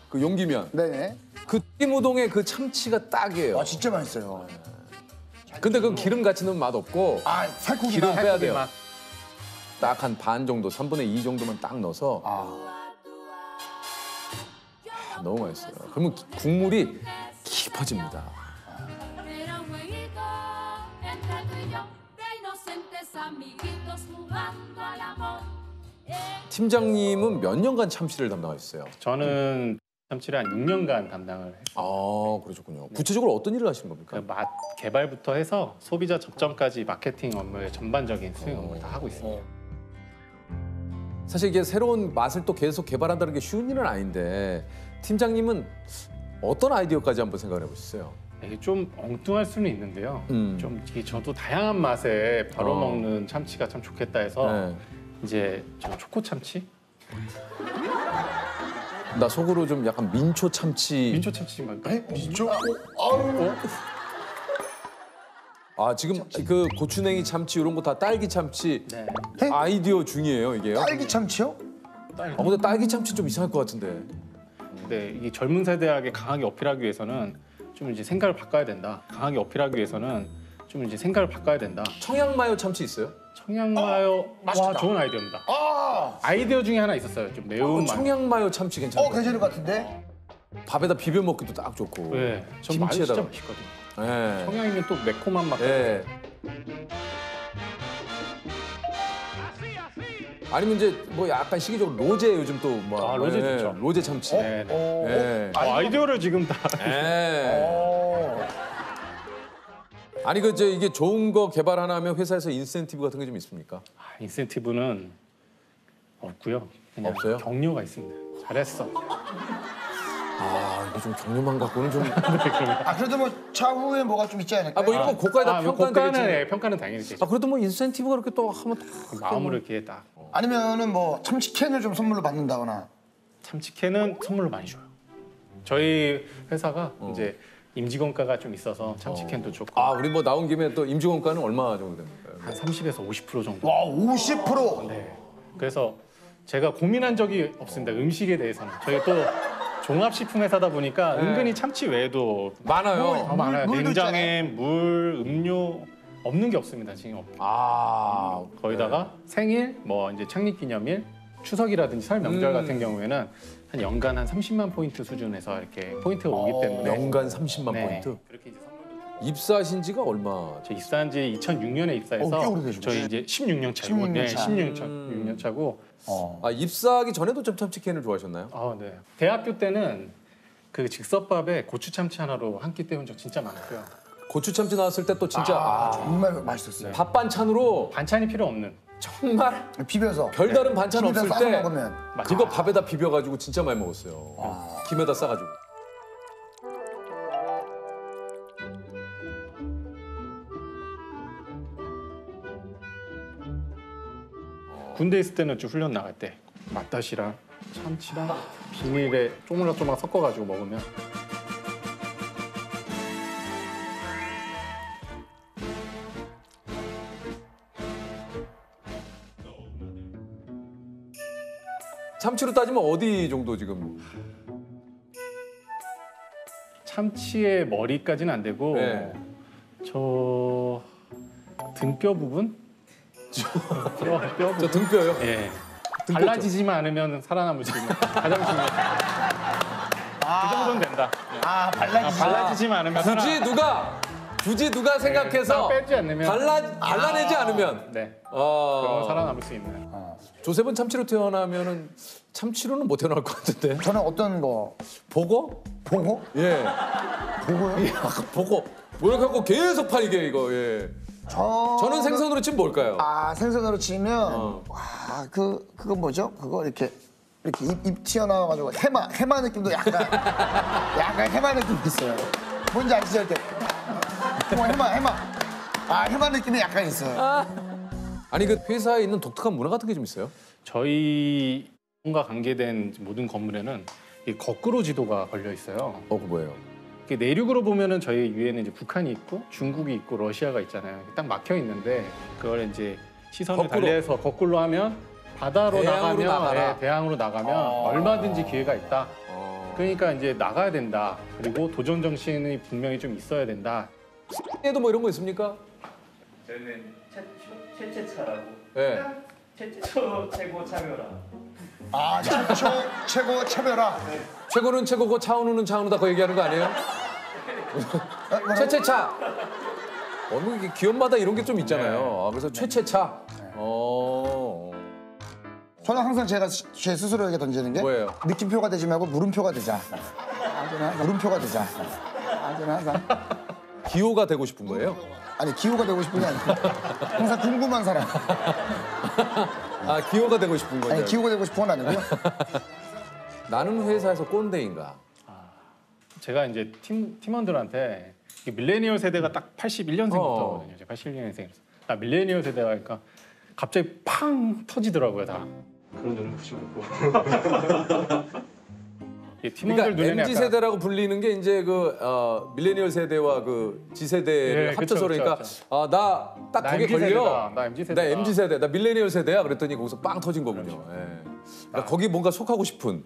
그 용기면. 네네. 그 튀김우동의 그 참치가 딱이에요. 진짜 맛있어요. 근데 그건 기름 같이 넣으면 맛 없고 살코기 기름 맛, 빼야 살코기 돼요. 맛. 딱 한 반 정도, 3분의 2 정도만 딱 넣어서 너무 맛있어요. 그러면 국물이 깊어집니다. Era un jueguito entre tú y yo, de inocentes amiguitos jugando al amor. 팀장님은 몇 년간 참치를 담당하셨어요? 저는 참치를 한 6년간 담당을 했어요. 아, 그러셨군요. 구체적으로 어떤 일을 하시는 겁니까? 맛 개발부터 해서 소비자 접점까지 마케팅 업무의 전반적인 수행 업무를 다 하고 있습니다. 사실 이게 새로운 맛을 또 계속 개발한다는 게 쉬운 일은 아닌데 팀장님은 어떤 아이디어까지 한번 생각을 해보셨어요? 이게 좀 엉뚱할 수는 있는데요. 좀 이게 저도 다양한 맛에 바로 먹는 참치가 참 좋겠다 해서 이제 저 초코 참치? 나 속으로 좀 약간 민초 참치. 민초 참치만. 민초? 지금 그 고추냉이 참치 이런 거 다 딸기 참치 네. 아이디어 중이에요 이게요? 딸기 참치요? 근데 딸기 참치 좀 이상할 것 같은데. 네, 이게 젊은 세대에게 강하게 어필하기 위해서는 좀 이제 생각을 바꿔야 된다. 강하게 어필하기 위해서는 좀 이제 생각을 바꿔야 된다. 청양마요 참치 있어요? 청양마요 맛있다. 와 좋은 아이디어입니다. 아이디어 중에 하나 있었어요. 좀 매운 맛. 청양마요 참치 괜찮아요. 괜찮을 것 같은데? 밥에다 비벼 먹기도 딱 좋고. 네, 전 마요 진짜 김치에다가. 맛있거든요. 네. 청양이면 또 매콤한 맛. 네. 아니면 이제 뭐 약간 시기적으로 로제 요즘 또 뭐 로제 좋죠. 로제 참치. 네, 네. 네. 아이디어를 지금 다. 네. 아니 그 이게 좋은 거 개발 하나 하면 회사에서 인센티브 같은 게 좀 있습니까? 인센티브는 없고요. 그냥 없어요? 격려가 있습니다. 잘했어. 이게 좀 격려만 갖고는 좀. 그래도 뭐 차후에 뭐가 좀 있지 않을까요? 뭐 이런 거 고가에다 평가는 되겠지. 평가는 당연히 되죠. 그래도 뭐 인센티브가 그렇게 또 하면 마음으로 이렇게 딱. 아니면은 뭐 참치캔을 좀 선물로 받는다거나. 참치캔은 선물로 많이 줘요. 저희 회사가 이제 임직원가가 좀 있어서 참치캔도 좋고. 우리 뭐 나온 김에 또 임직원가는 얼마 정도 됩니까? 한 30에서 50% 정도. 와, 50%? 네. 그래서 제가 고민한 적이 없습니다. 음식에 대해서는. 저희 또 종합식품 회사다 보니까 은근히 참치 외에도 많아요. 많아요. 물도 냉장에 물, 음료 없는 게 없습니다. 지금. 거기다가 생일, 뭐 이제 창립기념일, 추석이라든지 설 명절 같은 경우에는 한 연간 한 30만 포인트 수준에서 이렇게 포인트가 오기 때문에 연간 30만 네. 포인트? 그렇게 이제 선물도 주고. 입사하신 지가 얼마? 저 입사한 지 2006년에 입사해서 꽤 오래되셨네. 저희 이제 16년 차고. 16년 네, 차. 16년 차고. 아, 입사하기 전에도 좀 참치캔을 좋아하셨나요? 아, 네. 대학교 때는 그 즉석밥에 고추 참치 하나로 한 끼 때운 적 진짜 많았고요. 고추 참치 나왔을 때 또 진짜 정말 맛있었어요. 밥 반찬으로 반찬이 필요 없는. 정말 비벼서 별다른 반찬 김에다 없을 싸서 때 먹으면. 그거 밥에다 비벼가지고 진짜 많이 먹었어요. 김에다 싸가지고. 군대 있을 때는 좀 훈련 나갈 때 맛다시랑 참치랑 비닐에 쪼물락쪼물락 섞어가지고 먹으면 참치로 따지면 어디 정도 지금? 참치의 머리까지는 안 되고 네. 저 등뼈 부분? 뼈 부분. 저 등뼈요? 예. 등뼈 갈라지지만 않으면 살아남을 수 있는 가장 중요한. 그 정도는 된다. 네. 발라지지만 않으면 굳이 누가 생각해서 빼지 않으면 발라내지 않으면 네. 그럼 살아남을 수 있는. 조셉은 참치로 태어나면은 참치로는 못 태어날 것 같은데. 저는 어떤 거? 보고? 보고? 예. 보고요? 예, 보고. 뭐 이렇게 갖고 계속 팔게 이거. 예. 저는 생선으로 치면 뭘까요? 생선으로 치면 그거 뭐죠? 그거 이렇게 입 튀어나와가지고 해마 느낌도 약간 해마 느낌이 있어요. 뭔지 아시죠? 이렇게 해마 느낌이 약간 있어요. 아니 그 회사에 있는 독특한 문화 같은 게 좀 있어요? 저희과 관계된 모든 건물에는 이 거꾸로 지도가 걸려 있어요. 그 뭐예요? 내륙으로 보면은 저희 위에는 이제 북한이 있고 중국이 있고 러시아가 있잖아요. 딱 막혀 있는데 그걸 이제 시선을 달리해서 거꾸로 하면 바다로 나가면 대항으로 나가면 얼마든지 기회가 있다. 그러니까 이제 나가야 된다. 그리고 도전 정신이 분명히 좀 있어야 된다. 얘도 뭐 이런 거 있습니까? 저는 최최차라고. 네. 최초 최고 차별화. 최초 최고 차별화. 최고는 최고고 차은우는 차은우다 그 얘기하는 거 아니에요? 최최차. 이게 기업마다 이런 게 좀 있잖아요. 그래서 최최차. 저는 항상 제가 제 스스로에게 던지는 게 뭐예요? 느낌표가 되지 말고 물음표가 되자. 물음표가 되자. 항상. 기호가 되고 싶은 거예요? 아니 기호가 되고 싶은 게 아니고 항상 궁금한 사람. 기호가 되고 싶은 거죠? 아니 기호가 되고 싶은 건 아니고요. 나는 회사에서 꼰대인가? 제가 이제 팀원들한테 밀레니얼 세대가 딱 81년생부터거든요. 제가 81년생이라서. 나 밀레니얼 세대가 그러니까 갑자기 팡 터지더라고요 다. 그런 눈빛이 없고. 팀원들 그러니까 눈에는 MZ 세대라고 불리는 게 이제 그 밀레니얼 세대와 그 G 세대를 합쳐서 그러니까 나 딱 거기에 걸려. 세대다. 나 MZ 세대다. 나 MZ 세대, 나 밀레니얼 세대야. 그랬더니 거기서 빵 터진 거군요. 그렇죠. 예. 그러니까 거기 뭔가 속하고 싶은.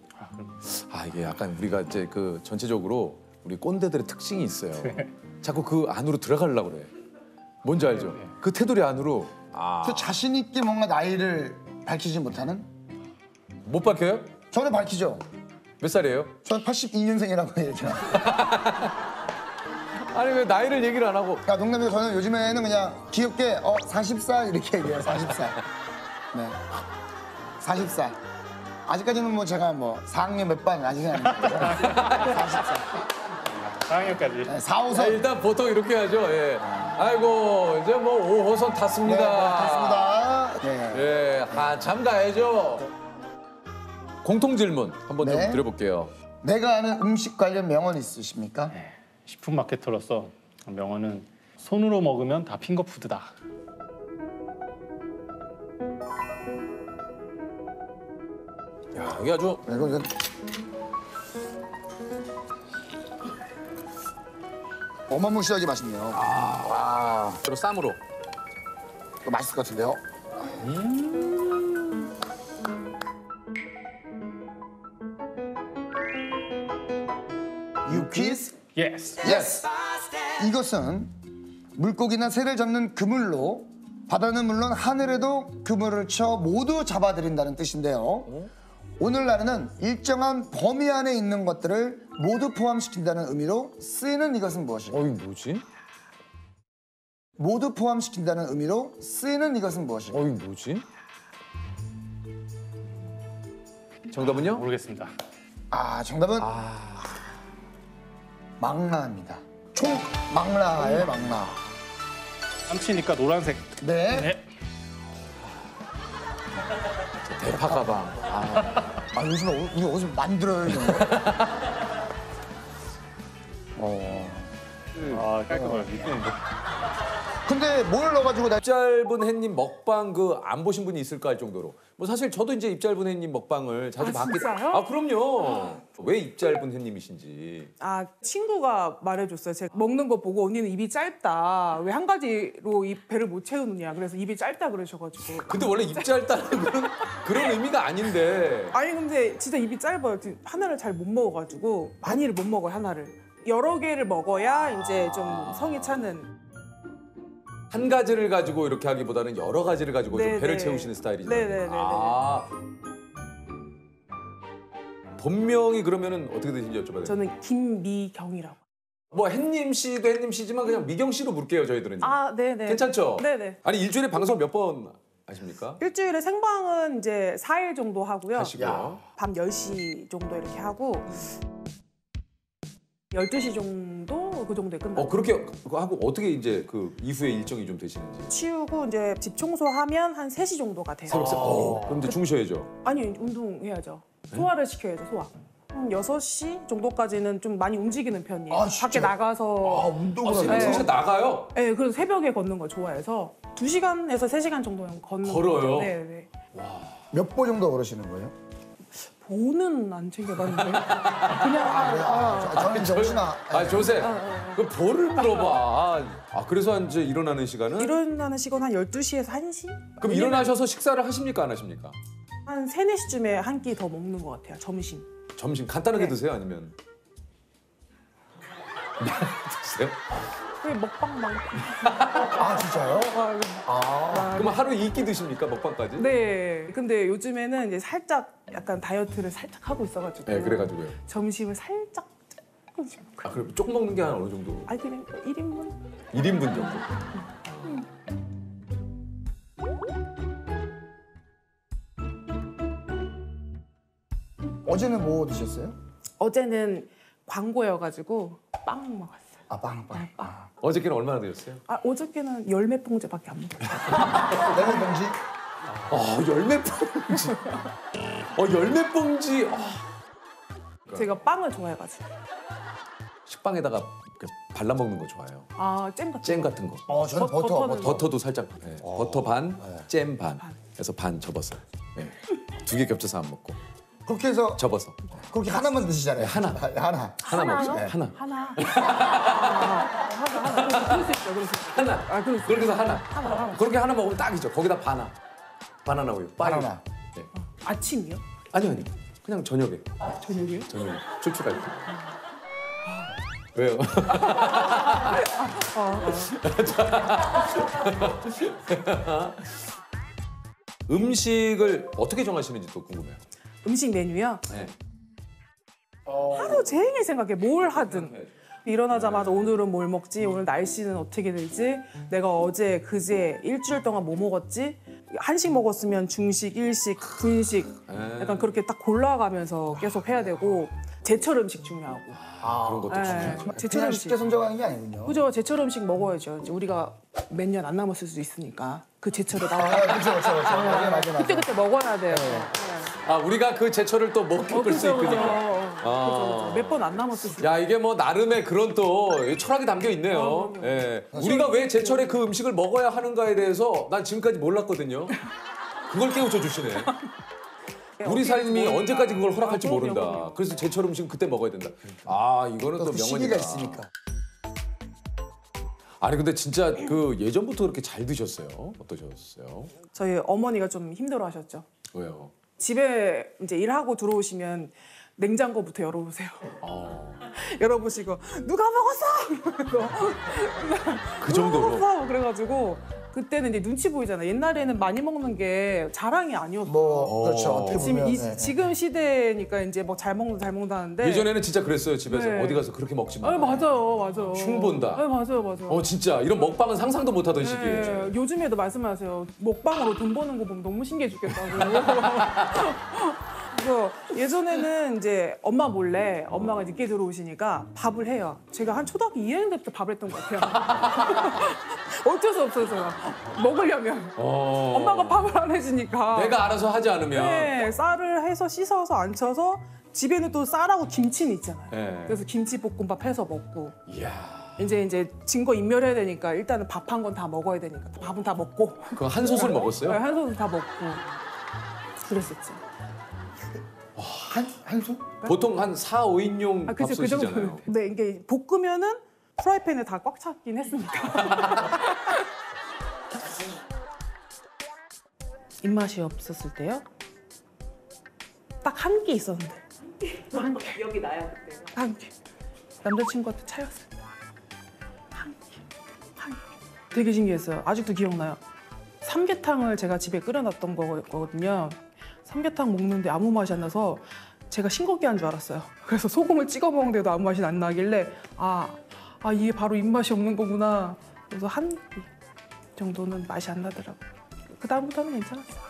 이게 약간 우리가 이제 그 전체적으로 우리 꼰대들의 특징이 있어요. 자꾸 그 안으로 들어가려고 그래. 뭔지 알죠? 그 테두리 안으로. 그 자신 있게 뭔가 나이를 밝히지 못하는? 못 밝혀요? 저는 밝히죠. 몇 살이에요? 저는 82년생이라고 얘기해요. 아니 왜 나이를 얘기를 안 하고? 농담이고 저는 요즘에는 그냥 귀엽게 40살 이렇게 얘기해요. 40살. 네. 40살. 아직까지는 뭐 제가 뭐 4학년 몇 반 아직은 아니고 40살. 4학년까지. 네, 4호선. 일단 보통 이렇게 하죠. 예. 아이고 이제 뭐 5호선 탔습니다. 탔습니다. 네. 예, 한참 가야죠. 공통 질문 한번 좀 드려볼게요. 내가 아는 음식 관련 명언 있으십니까? 네. 식품 마케터로서 명언은 손으로 먹으면 다 핑거푸드다. 야, 이게 아주 이건 어마무시하게 맛있네요. 그리고 쌈으로. 이거 맛있을 것 같은데요? 유키스? 예스. 예스. 이것은 물고기나 새를 잡는 그물로 바다는 물론 하늘에도 그물을 쳐 모두 잡아들인다는 뜻인데요. 오늘날에는 일정한 범위 안에 있는 것들을 모두 포함시킨다는 의미로 쓰이는 이것은 무엇일까요? 이게 뭐지? 모두 포함시킨다는 의미로 쓰이는 이것은 무엇일까요? 이거 뭐지? 정답은요? 모르겠습니다. 정답은 망라입니다. 총 망라예요, 망라. 참치니까 노란색. 네. 대파 가방. 요즘 이거 어디서 만들어요, 이거? 깔끔하게 이쁘는데. 근데 뭘 넣어가지고 입 짧은 햇님 먹방 안 보신 분이 있을까 할 정도로. 뭐 사실 저도 이제 입 짧은 햇님 먹방을 자주 봤기 진짜요? 그럼요. 왜 입 짧은 햇님이신지. 친구가 말해줬어요. 제가 먹는 거 보고 언니는 입이 짧다. 왜 한 가지로 이 배를 못 채우느냐. 그래서 입이 짧다 그러셔가지고. 근데 원래 입 짧다는 그런 의미가 아닌데. 아니 근데 진짜 입이 짧아요. 하나를 잘 못 먹어가지고 많이를 못 먹어요, 하나를. 여러 개를 먹어야 이제 좀 성이 차는. 한 가지를 가지고 이렇게 하기보다는 여러 가지를 가지고 좀 네네. 배를 채우시는 스타일이잖아요. 네네네. 본명이 그러면은 어떻게 되신지 여쭤봐도 돼요? 저는 김미경이라고. 뭐 햇님 씨도 햇님 씨지만 그냥 미경 씨로 부를게요, 저희들은. 네네. 괜찮죠? 네네. 아니 일주일에 방송 몇 번 하십니까? 일주일에 생방은 이제 4일 정도 하고요. 하시고요. 밤 10시 정도 이렇게 하고 12시 정도 그 정도에 끝나요. 그렇게 하고 어떻게 이제 그 이후에 일정이 좀 되시는지. 치우고 이제 집 청소하면 한 3시 정도가 돼요. 그럼 이제 주무셔야죠. 아니, 운동해야죠. 소화를 시켜야죠, 소화. 한 6시 정도까지는 좀 많이 움직이는 편이에요. 밖에 나가서. 운동을 새벽 진짜 나가요? 네, 그래서 새벽에 걷는 걸 좋아해서 2시간에서 3시간 정도 걷는 걸어요? 거예요. 네. 몇 보 정도 걸으시는 거예요? 보는 안 챙겨봤는데. 그냥 저는 정신아. 조세. 그 볼을 물어봐. 그래서 이제 일어나는 시간은? 일어나는 시간 한 12시에서 1시? 그럼 일어나셔서 식사를 하십니까, 안 하십니까? 한 3, 4시쯤에 한 끼 더 먹는 것 같아요, 점심. 점심 간단하게 드세요, 아니면? 드세요? 먹방만. 진짜요? 그럼 하루 2끼 드십니까, 먹방까지? 네. 근데 요즘에는 이제 살짝 약간 다이어트를 살짝 하고 있어가지고. 네, 그래가지고요. 점심을 살짝 조금씩. 그럼 조금 먹는 게 한 어느 정도? 그냥 1인분? 1인분 정도. 어제는 뭐 드셨어요? 어제는 광고여가지고 빵 먹었어요. 빵. 어저께는 얼마나 드셨어요? 어저께는 열 몇 봉지밖에 안 먹었어요. 열 몇 봉지? 열 몇 봉지. 열 몇 봉지. 제가 빵을 좋아해가지고. 식빵에다가 이렇게 발라 먹는 거 좋아해요. 잼 같은 거. 저는 버터도 살짝. 네. 버터 반, 잼 반. 해서 반 접었어요. 네. 2개 겹쳐서 안 먹고. 그렇게 해서 접어서. 그렇게 하나만 드시잖아요. 하나 먹죠. 하나. 그렇게 해서 하나. 그렇게 하나 먹으면 딱이죠. 거기다 바나나 우유. 바나나. 네. 아침이요? 아니. 그냥 저녁에. 저녁이요? 저녁에. 출출할 때. 왜요? 음식을 어떻게 정하시는지 또 궁금해요. 음식 메뉴요? 네. 하루 종일 생각해. 뭘 하든. 일어나자마자 오늘은 뭘 먹지? 오늘 날씨는 어떻게 될지? 내가 어제, 그제, 일주일 동안 뭐 먹었지? 한식 먹었으면 중식, 일식, 분식 약간 그렇게 딱 골라가면서 계속 해야 되고 제철 음식 중요하고. 그런 것도 중요하죠. 제철 음식. 쉽게 선정하는 게 아니군요. 그죠. 제철 음식 먹어야죠. 이제 우리가 몇 년 안 남았을 수도 있으니까 그 제철에 나와요. 그렇죠. 맞아. 그때 먹어놔야 돼요. 우리가 그 제철을 또 못 겪을 수 있으니까. 몇 번 안 남았을 수도 있어요. 야, 이게 뭐 나름의 그런 또 철학이 담겨 있네요. 예. 우리가 왜 제철에 그 음식을 먹어야 하는가에 대해서 난 지금까지 몰랐거든요. 그걸 깨우쳐 주시네. 우리 삶이 언제까지 그걸 허락할지 모른다. 그래서 제철 음식은 그때 먹어야 된다. 이거는 또 명언이다. 시기가 있으니까. 아니 근데 진짜 그 예전부터 그렇게 잘 드셨어요? 어떠셨어요? 저희 어머니가 좀 힘들어하셨죠. 왜요? 집에 이제 일하고 들어오시면 냉장고부터 열어보세요. 열어보시고 누가 먹었어? 그 정도로? 먹었어? 그래가지고 그때는 이제 눈치 보이잖아. 옛날에는 많이 먹는 게 자랑이 아니었어. 뭐 그렇죠. 어떻게 보면, 네. 지금 시대니까 이제 뭐 잘 먹는다는데 예전에는 진짜 그랬어요. 집에서 네. 어디 가서 그렇게 먹지 마. 맞아요. 흉 본다. 맞아요. 진짜 이런 먹방은 상상도 못하던 시기예요. 네, 요즘에도 말씀하세요. 먹방으로 돈 버는 거 보면 너무 신기해 죽겠다고. 그래서 예전에는 이제 엄마 몰래 엄마가 늦게 들어오시니까 밥을 해요. 제가 한 초등학교 2학년 때부터 밥을 했던 것 같아요. 어쩔 수 없어서 먹으려면 엄마가 밥을 안 해주니까 내가 알아서 하지 않으면 네, 쌀을 해서 씻어서 안쳐서 집에는 또 쌀하고 김치는 있잖아요. 네. 그래서 김치볶음밥 해서 먹고 이야. 이제 증거 인멸해야 되니까 일단은 밥 한 건 다 먹어야 되니까 밥은 다 먹고 그 한 솥을 먹었어요? 네, 한 솥을 다 먹고 그랬었지. 한 솥? 보통 한 4, 5인용 밥솥이잖아요. 네, 이게 볶으면은 프라이팬에 다 꽉 찼긴 했습니다. 입맛이 없었을 때요? 딱 한 개 있었는데. 한 개. 기억이 나요 그때. 한 개. 남자친구한테 차였어요. 한 개. 되게 신기했어요. 아직도 기억나요. 삼계탕을 제가 집에 끓여놨던 거거든요. 삼계탕 먹는데 아무 맛이 안 나서 제가 신고기한 줄 알았어요. 그래서 소금을 찍어 먹는데도 아무 맛이 안 나길래 이게 바로 입맛이 없는 거구나. 그래서 한 끼 정도는 맛이 안 나더라고요. 그 다음부터는 괜찮았어요.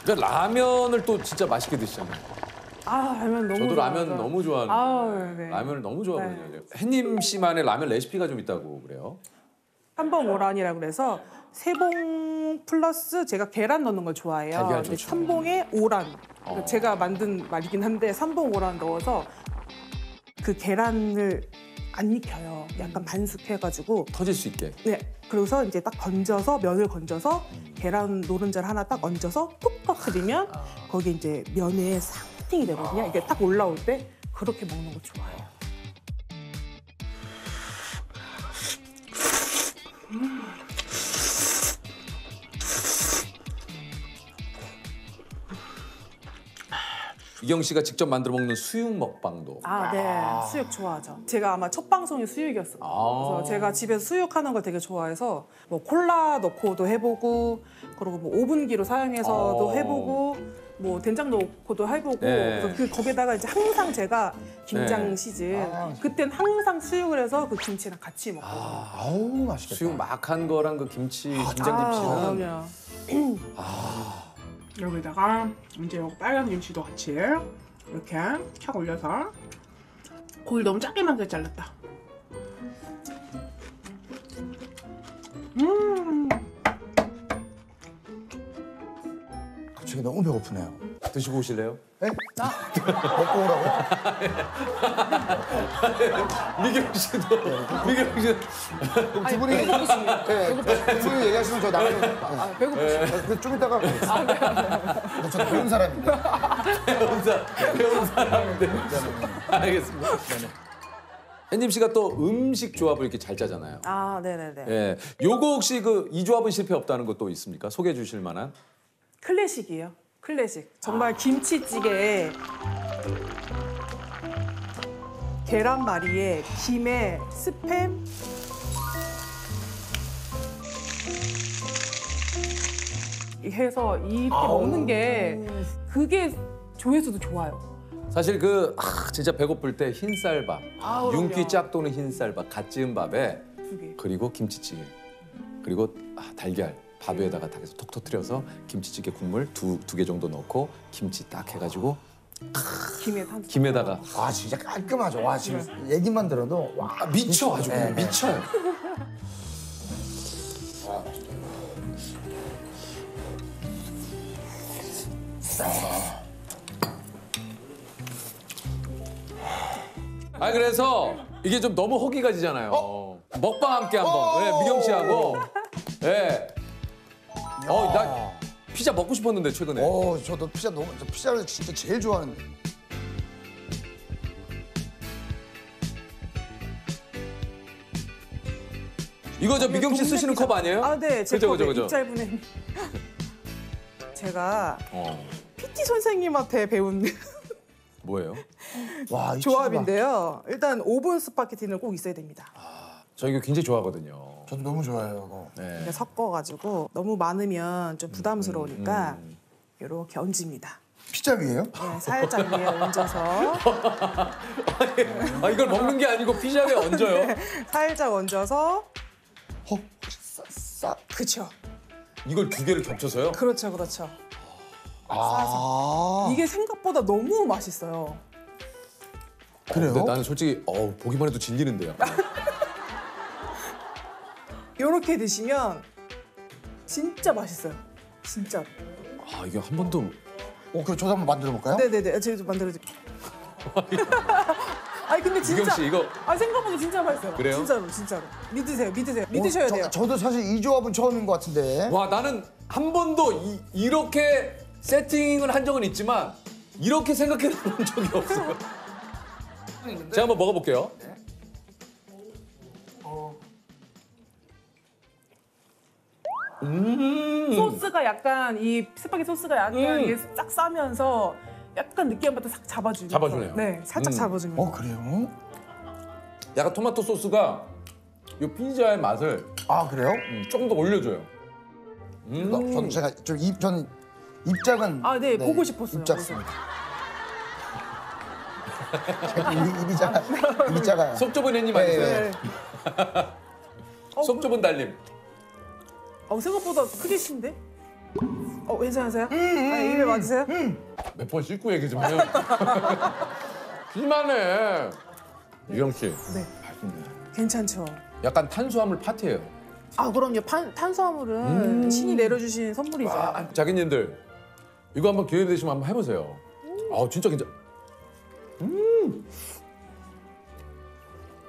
그러니까 라면을 또 진짜 맛있게 드시잖아요. 라면 너무 저도 좋아하죠. 라면 너무 좋아하는데 네. 라면을 너무 좋아하거든요. 햇님 씨만의 라면 레시피가 좀 있다고 그래요? 삼봉 오란이라고 그래서 세봉 플러스 제가 계란 넣는 걸 좋아해요. 달걀 근데 좋죠. 삼봉에 오란. 제가 만든 말이긴 한데 삼봉 오란 넣어서 그 계란을 안 익혀요. 약간 반숙해가지고 터질 수 있게. 네. 그래서 이제 딱 건져서 면을 건져서 계란 노른자를 하나 딱 얹어서 푹 터뜨리면 거기 이제 면에 상팅이 되거든요. 이게 딱 올라올 때 그렇게 먹는 거 좋아해요. 이경 씨가 직접 만들어 먹는 수육 먹방도. 네. 수육 좋아하죠. 제가 아마 첫 방송이 수육이었어요. 그래서 제가 집에서 수육하는 걸 되게 좋아해서 뭐 콜라 넣고도 해보고 그리고 뭐 오븐기로 사용해서도 해보고 뭐 된장 넣고도 해보고 네. 그래서 거기다가 이제 항상 제가 김장 시즌 그땐 항상 수육을 해서 그 김치랑 같이 먹고 아우 맛있겠다. 수육 막 한 거랑 그 김치, 김장김치는. 그럼요. 여기다가 이제 요 빨간 김치도 같이 이렇게 탁 올려서 고기 너무 작게만 잘랐다. 갑자기 너무 배고프네요. 드시고 오실래요? 네? 먹고 오라고? 미경 씨도. 미경 씨. 두 분이 두 분이 얘기하시면 저 나가서 배고프시죠? 좀 이따가 근데 저도 배운 사람인데. 배운 사람인데. 알겠습니다. 햇님 씨가 또 음식 조합을 이렇게 잘 짜잖아요. 네네네. 예, 요거 혹시 그 이 조합은 실패 없다는 것도 있습니까? 소개해 주실 만한? 클래식이에요. 클래식. 정말 김치찌개에 계란말이에 김에 스팸 해서 이렇게 먹는 게 그게 조회수도 좋아요. 사실 진짜 배고플 때 흰쌀밥, 윤기 쫙 도는 흰쌀밥, 갓 지은 밥에 그리고 김치찌개, 그리고 달걀 밥 위에다가 딱 해서 톡 터뜨려서 김치찌개 국물 두 개 정도 넣고 김치 딱 해가지고 김에다가 진짜 깔끔하죠. 지금 얘기만 들어도 미쳐 아주 그냥 미쳐요. 그래서 이게 좀 너무 허기가 지잖아요. 먹방 함께 한번 미경 씨하고. 나 피자 먹고 싶었는데 최근에. 저도 피자를 진짜 제일 좋아하는데. 이거 저 미경 씨 쓰시는 컵 아니에요? 네, 제 컵에 입 짧은 애. 제가 PT 선생님한테 배운 뭐예요? 와, 이 조합인데요. 일단 오븐 스파게티는 꼭 있어야 됩니다. 저 이거 굉장히 좋아하거든요. 저도 너무 좋아해요, 이거. 네. 이렇게 섞어가지고 너무 많으면 좀 부담스러우니까 이렇게 얹습니다. 피자 위에요? 네, 살짝 위에 얹어서 아, 이걸 먹는 게 아니고 피자 위에 얹어요? 네, 살짝 얹어서 싹. 그쵸. 이걸 두 개를 겹쳐서요? 그렇죠, 그렇죠. 아. 이게 생각보다 너무 맛있어요. 그래요? 근데 나는 솔직히 보기만 해도 질리는데요. 이렇게 드시면 진짜 맛있어요. 진짜. 아, 이게 한 번도. 그럼 저도 한번 만들어 볼까요? 네네네, 제가 좀 만들어드릴게요. 아니 근데 진짜. 유경 씨 이거. 생각보다 진짜 맛있어요. 그래요? 진짜로. 믿으세요. 믿으셔야 돼요. 저도 사실 이 조합은 처음인 것 같은데. 와, 나는 한 번도 이렇게 세팅을 한 적은 있지만 이렇게 생각해 본 적이 없어요. 제가 한번 먹어볼게요. 소스가 약간 이 스파게티 소스가 약간 이게 싹 싸면서 약간 느끼한 맛도 싹 잡아주네요. 잡아주네요. 네, 살짝 잡아주면. 그래요? 약간 토마토 소스가 이 피자의 맛을 그래요? 조금 더 올려줘요. 저는 제가 저는 입장은 네, 보고 싶었어요. 입 작습니다. 입이 작아요. 속 좁은 애님 아니세요? 속 좁은 달님. 생각보다 크리신데? 괜찮으세요? 입에 맞으세요? 몇 번 씻고 얘기 좀 해요. 심하네. 유경 씨. 네. 괜찮죠. 약간 탄수화물 파티예요. 그럼요. 탄수화물은 신이 내려주신 선물이죠. 자기님들 이거 한번 기회 되시면 한번 해보세요. 진짜 괜찮.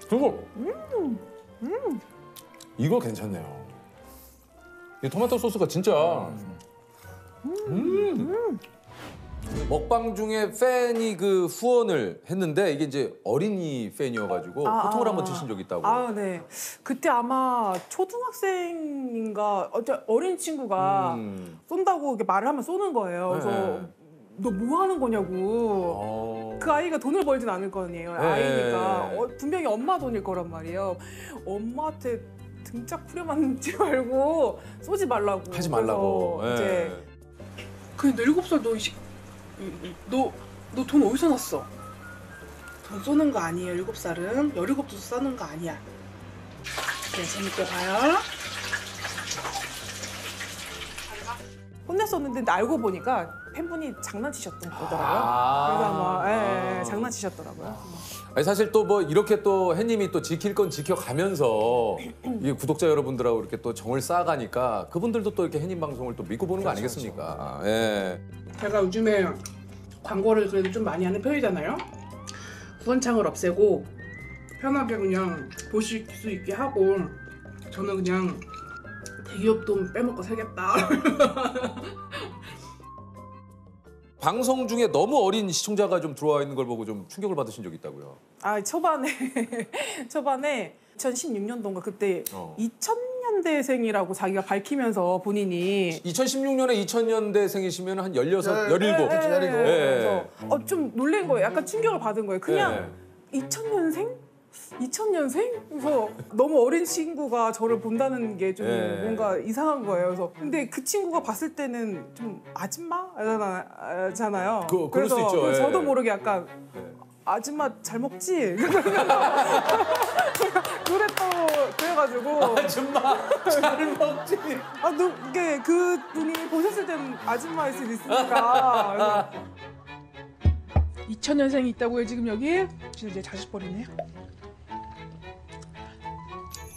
그리고 이거 괜찮네요. 이 토마토 소스가 진짜. 먹방 중에 팬이 그 후원을 했는데 이게 이제 어린이 팬이어가지고 호통을 한번 치신 적이 있다고. 네. 그때 아마 초등학생인가 어린 친구가 쏜다고 이렇게 말을 하면 쏘는 거예요. 그래서 너 뭐 하는 거냐고. 그 아이가 돈을 벌진 않을 거 아니에요. 아이니까 분명히 엄마 돈일 거란 말이에요. 엄마한테 등짝 후려맞지 말고 쏘지 말라고. 하지 말라고. 이제 근데 너 7살 너 돈 어디서 났어? 돈 쏘는 거 아니에요, 7살은. 17도 쏘는 거 아니야. 그래, 재밌게 봐요. 혼냈었는데 알고 보니까 팬분이 장난치셨던 거더라고요. 그래서 아마 장난치셨더라고요. 아니, 사실 또 뭐 이렇게 또 햇님이 또 지킬 건 지켜가면서 이 구독자 여러분들하고 이렇게 또 정을 쌓아가니까 그분들도 또 이렇게 햇님 방송을 또 믿고 보는 거 아니겠습니까? 예. 제가 요즘에 광고를 그래도 좀 많이 하는 편이잖아요. 후원창을 없애고 편하게 그냥 보실 수 있게 하고 저는 그냥 대기업 돈 빼먹고 살겠다. 방송 중에 너무 어린 시청자가 좀 들어와 있는 걸 보고 좀 충격을 받으신 적이 있다고요? 초반에 2016년도인가 그때 2000년대생이라고 자기가 밝히면서 본인이 2016년에 2000년대생이시면 한 16, 17. 그래서 좀 놀란 거예요. 약간 충격을 받은 거예요. 그냥 2000년생? 2000년생? 그래서 너무 어린 친구가 저를 본다는 게 좀 뭔가 이상한 거예요. 그래서 근데 그 친구가 봤을 때는 좀 아줌마잖아요. 그럴 수 있죠. 저도 모르게 약간 아줌마 잘 먹지? 그래가지고 아줌마 잘 먹지? 이게 그 분이 보셨을 때는 아줌마일 수도 있으니까 2000년생이 있다고요 지금 여기? 진짜 이제 자식 버리네.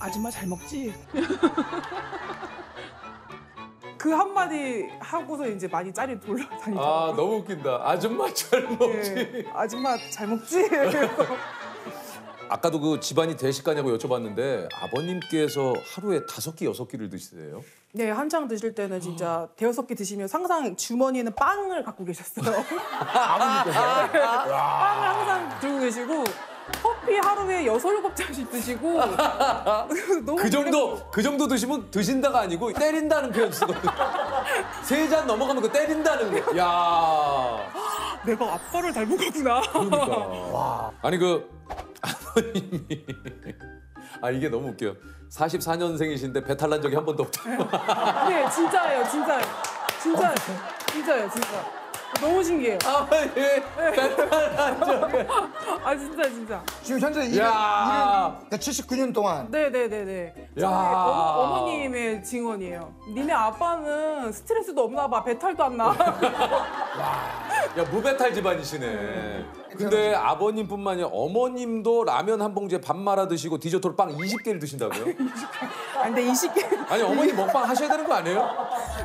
아줌마 잘 먹지? 그 한마디 하고서 이제 많이 짤이 돌아다니죠. 너무 웃긴다. 아줌마 잘 먹지? 아줌마 잘 먹지? 아까도 그 집안이 대식가냐고 여쭤봤는데 아버님께서 하루에 5끼, 6끼를 드시세요? 네, 한창 드실 때는 진짜 5-6개 드시면 항상 주머니에는 빵을 갖고 계셨어요. 아버님께서? 빵을 항상 들고 계시고 커피 하루에 6-7잔씩 드시고 너무 그 정도 드시면 드신다가 아니고 때린다는 표현 쓰거든요. 3잔 넘어가면 그 때린다는 거. 야. 내가 아빠를 닮은 거구나. 그러니까. 와. 아니 그 아버님이 이게 너무 웃겨요. 44년생이신데 배탈 난 적이 한 번도 없다. 네, 진짜예요. 진짜요. 진짜예요. 진짜. 너무 신기해요. 배탈 난 적이. 진짜. 지금 현재 일은 그러니까 79년 동안. 네네네네. 야. 어머님의 증언이에요. 니네 아빠는 스트레스도 없나 봐. 배탈도 안 나. 야 무배탈 집안이시네. 근데 아버님뿐만이 아니라 어머님도 라면 한 봉지에 밥 말아 드시고 디저트로 빵 20개를 드신다고요? 근데 20개. 아니 어머니 먹방 하셔야 되는 거 아니에요?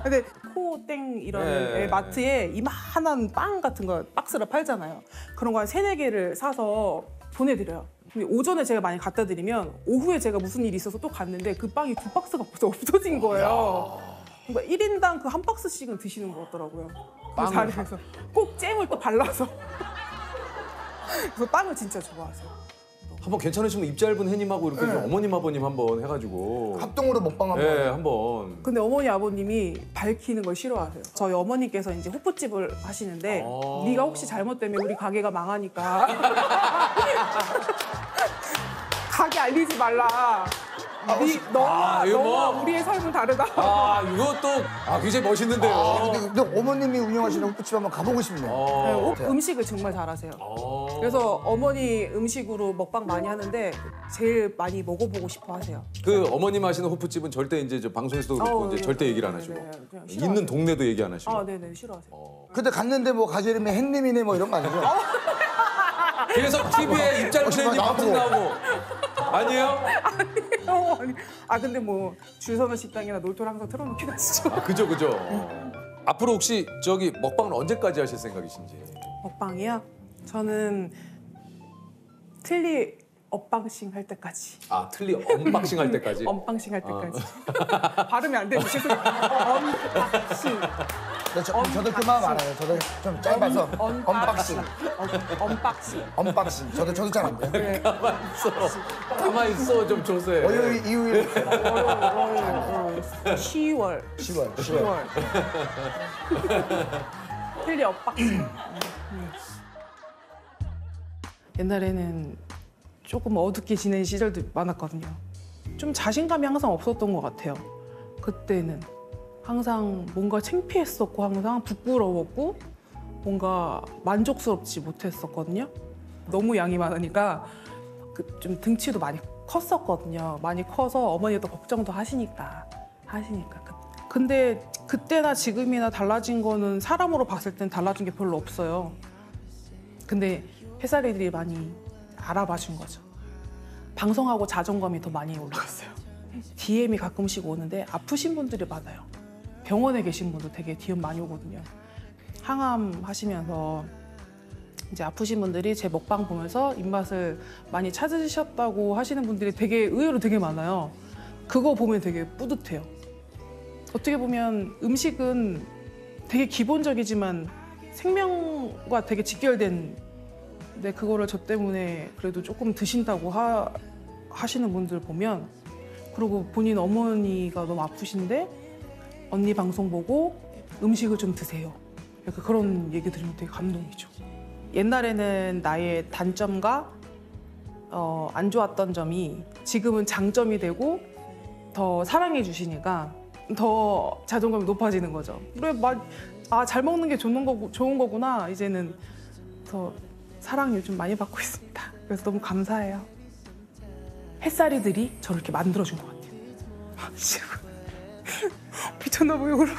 근데 코땡 이런 네. 마트에 이만한 빵 같은 거 박스를 팔잖아요. 그런 거 한 3-4개를 사서 보내드려요. 근데 오전에 제가 많이 갖다 드리면 오후에 제가 무슨 일이 있어서 또 갔는데 그 빵이 2박스가 벌써 없어진 거예요. 그러니까 1인당 그 한 박스씩은 드시는 것 같더라고요. 그 자리에서 꼭 잼을 또 발라서. 그래서 빵을 진짜 좋아하세요. 한번 괜찮으시면 입 짧은 해님하고 이렇게 좀 어머님 아버님 한번 해가지고 합동으로 먹방 한번. 네, 한번. 근데 어머니 아버님이 밝히는 걸 싫어하세요. 저희 어머니께서 이제 호프집을 하시는데 네가 혹시 잘못되면 우리 가게가 망하니까 가게 알리지 말라. 너와 우리의 삶은 다르다. 이것도 굉장히 멋있는데요. 근데 어머님이 운영하시는 호프집 한번 가보고 싶네요. 음식을 정말 잘하세요. 그래서 어머니 음식으로 먹방 많이 하는데 제일 많이 먹어보고 싶어 하세요. 그 어머님 하시는 호프집은 절대 이제 저 방송에서도 그렇고 이제 절대 얘기를 안 하시고 있는 동네도 얘기 안 하시고. 네네 싫어하세요. 근데 갔는데 뭐 가게 이름이 햇님이네 뭐 이런 거 아니죠? 그래서 TV에 입 짧은 해님 방송 나오고 아니에요? 근데 뭐 줄 서는 식당이나 놀토를 항상 틀어놓긴 하시죠. 그죠. 앞으로 혹시 저기 먹방은 언제까지 하실 생각이신지? 먹방이요? 저는 틀리 언박싱 할 때까지. 틀리 언박싱 할 때까지? 언박싱 할 때까지. 발음이 안 돼요. 죄송해요. 언박싱. 저도 그 마음 알아요. 저도 좀 짧아서 언박싱. 언박싱. 저도 잘 안 돼요. 네. 가만히 있어 좀 조세. 월요일, 이후일. 10월. 틀리 언박싱. 옛날에는 조금 어둡게 지낸 시절도 많았거든요. 좀 자신감이 항상 없었던 것 같아요. 그때는 항상 뭔가 창피했었고 항상 부끄러웠고 뭔가 만족스럽지 못했었거든요. 너무 양이 많으니까 좀 등치도 많이 컸었거든요. 많이 커서 어머니도 걱정도 하시니까. 근데 그때나 지금이나 달라진 거는 사람으로 봤을 땐 달라진 게 별로 없어요. 근데 햇살이들이 많이 알아봐 준 거죠. 방송하고 자존감이 더 많이 올라갔어요. DM이 가끔씩 오는데 아프신 분들이 많아요. 병원에 계신 분도 되게 DM 많이 오거든요. 항암 하시면서 이제 아프신 분들이 제 먹방 보면서 입맛을 많이 찾으셨다고 하시는 분들이 되게 의외로 되게 많아요. 그거 보면 되게 뿌듯해요. 어떻게 보면 음식은 되게 기본적이지만 생명과 되게 직결된 근데 그거를 저 때문에 그래도 조금 드신다고 하시는 분들 보면 그리고 본인 어머니가 너무 아프신데 언니 방송 보고 음식을 좀 드세요. 약간 그런 얘기 들으면 되게 감동이죠. 옛날에는 나의 단점과 안 좋았던 점이 지금은 장점이 되고 더 사랑해 주시니까 더 자존감이 높아지는 거죠. 그래, 잘 먹는 게 좋은 거구나. 이제는 더 사랑 요즘 많이 받고 있습니다. 그래서 너무 감사해요. 햇살이들이 저를 이렇게 만들어준 것 같아요. 미쳤나 봐요, 그럼.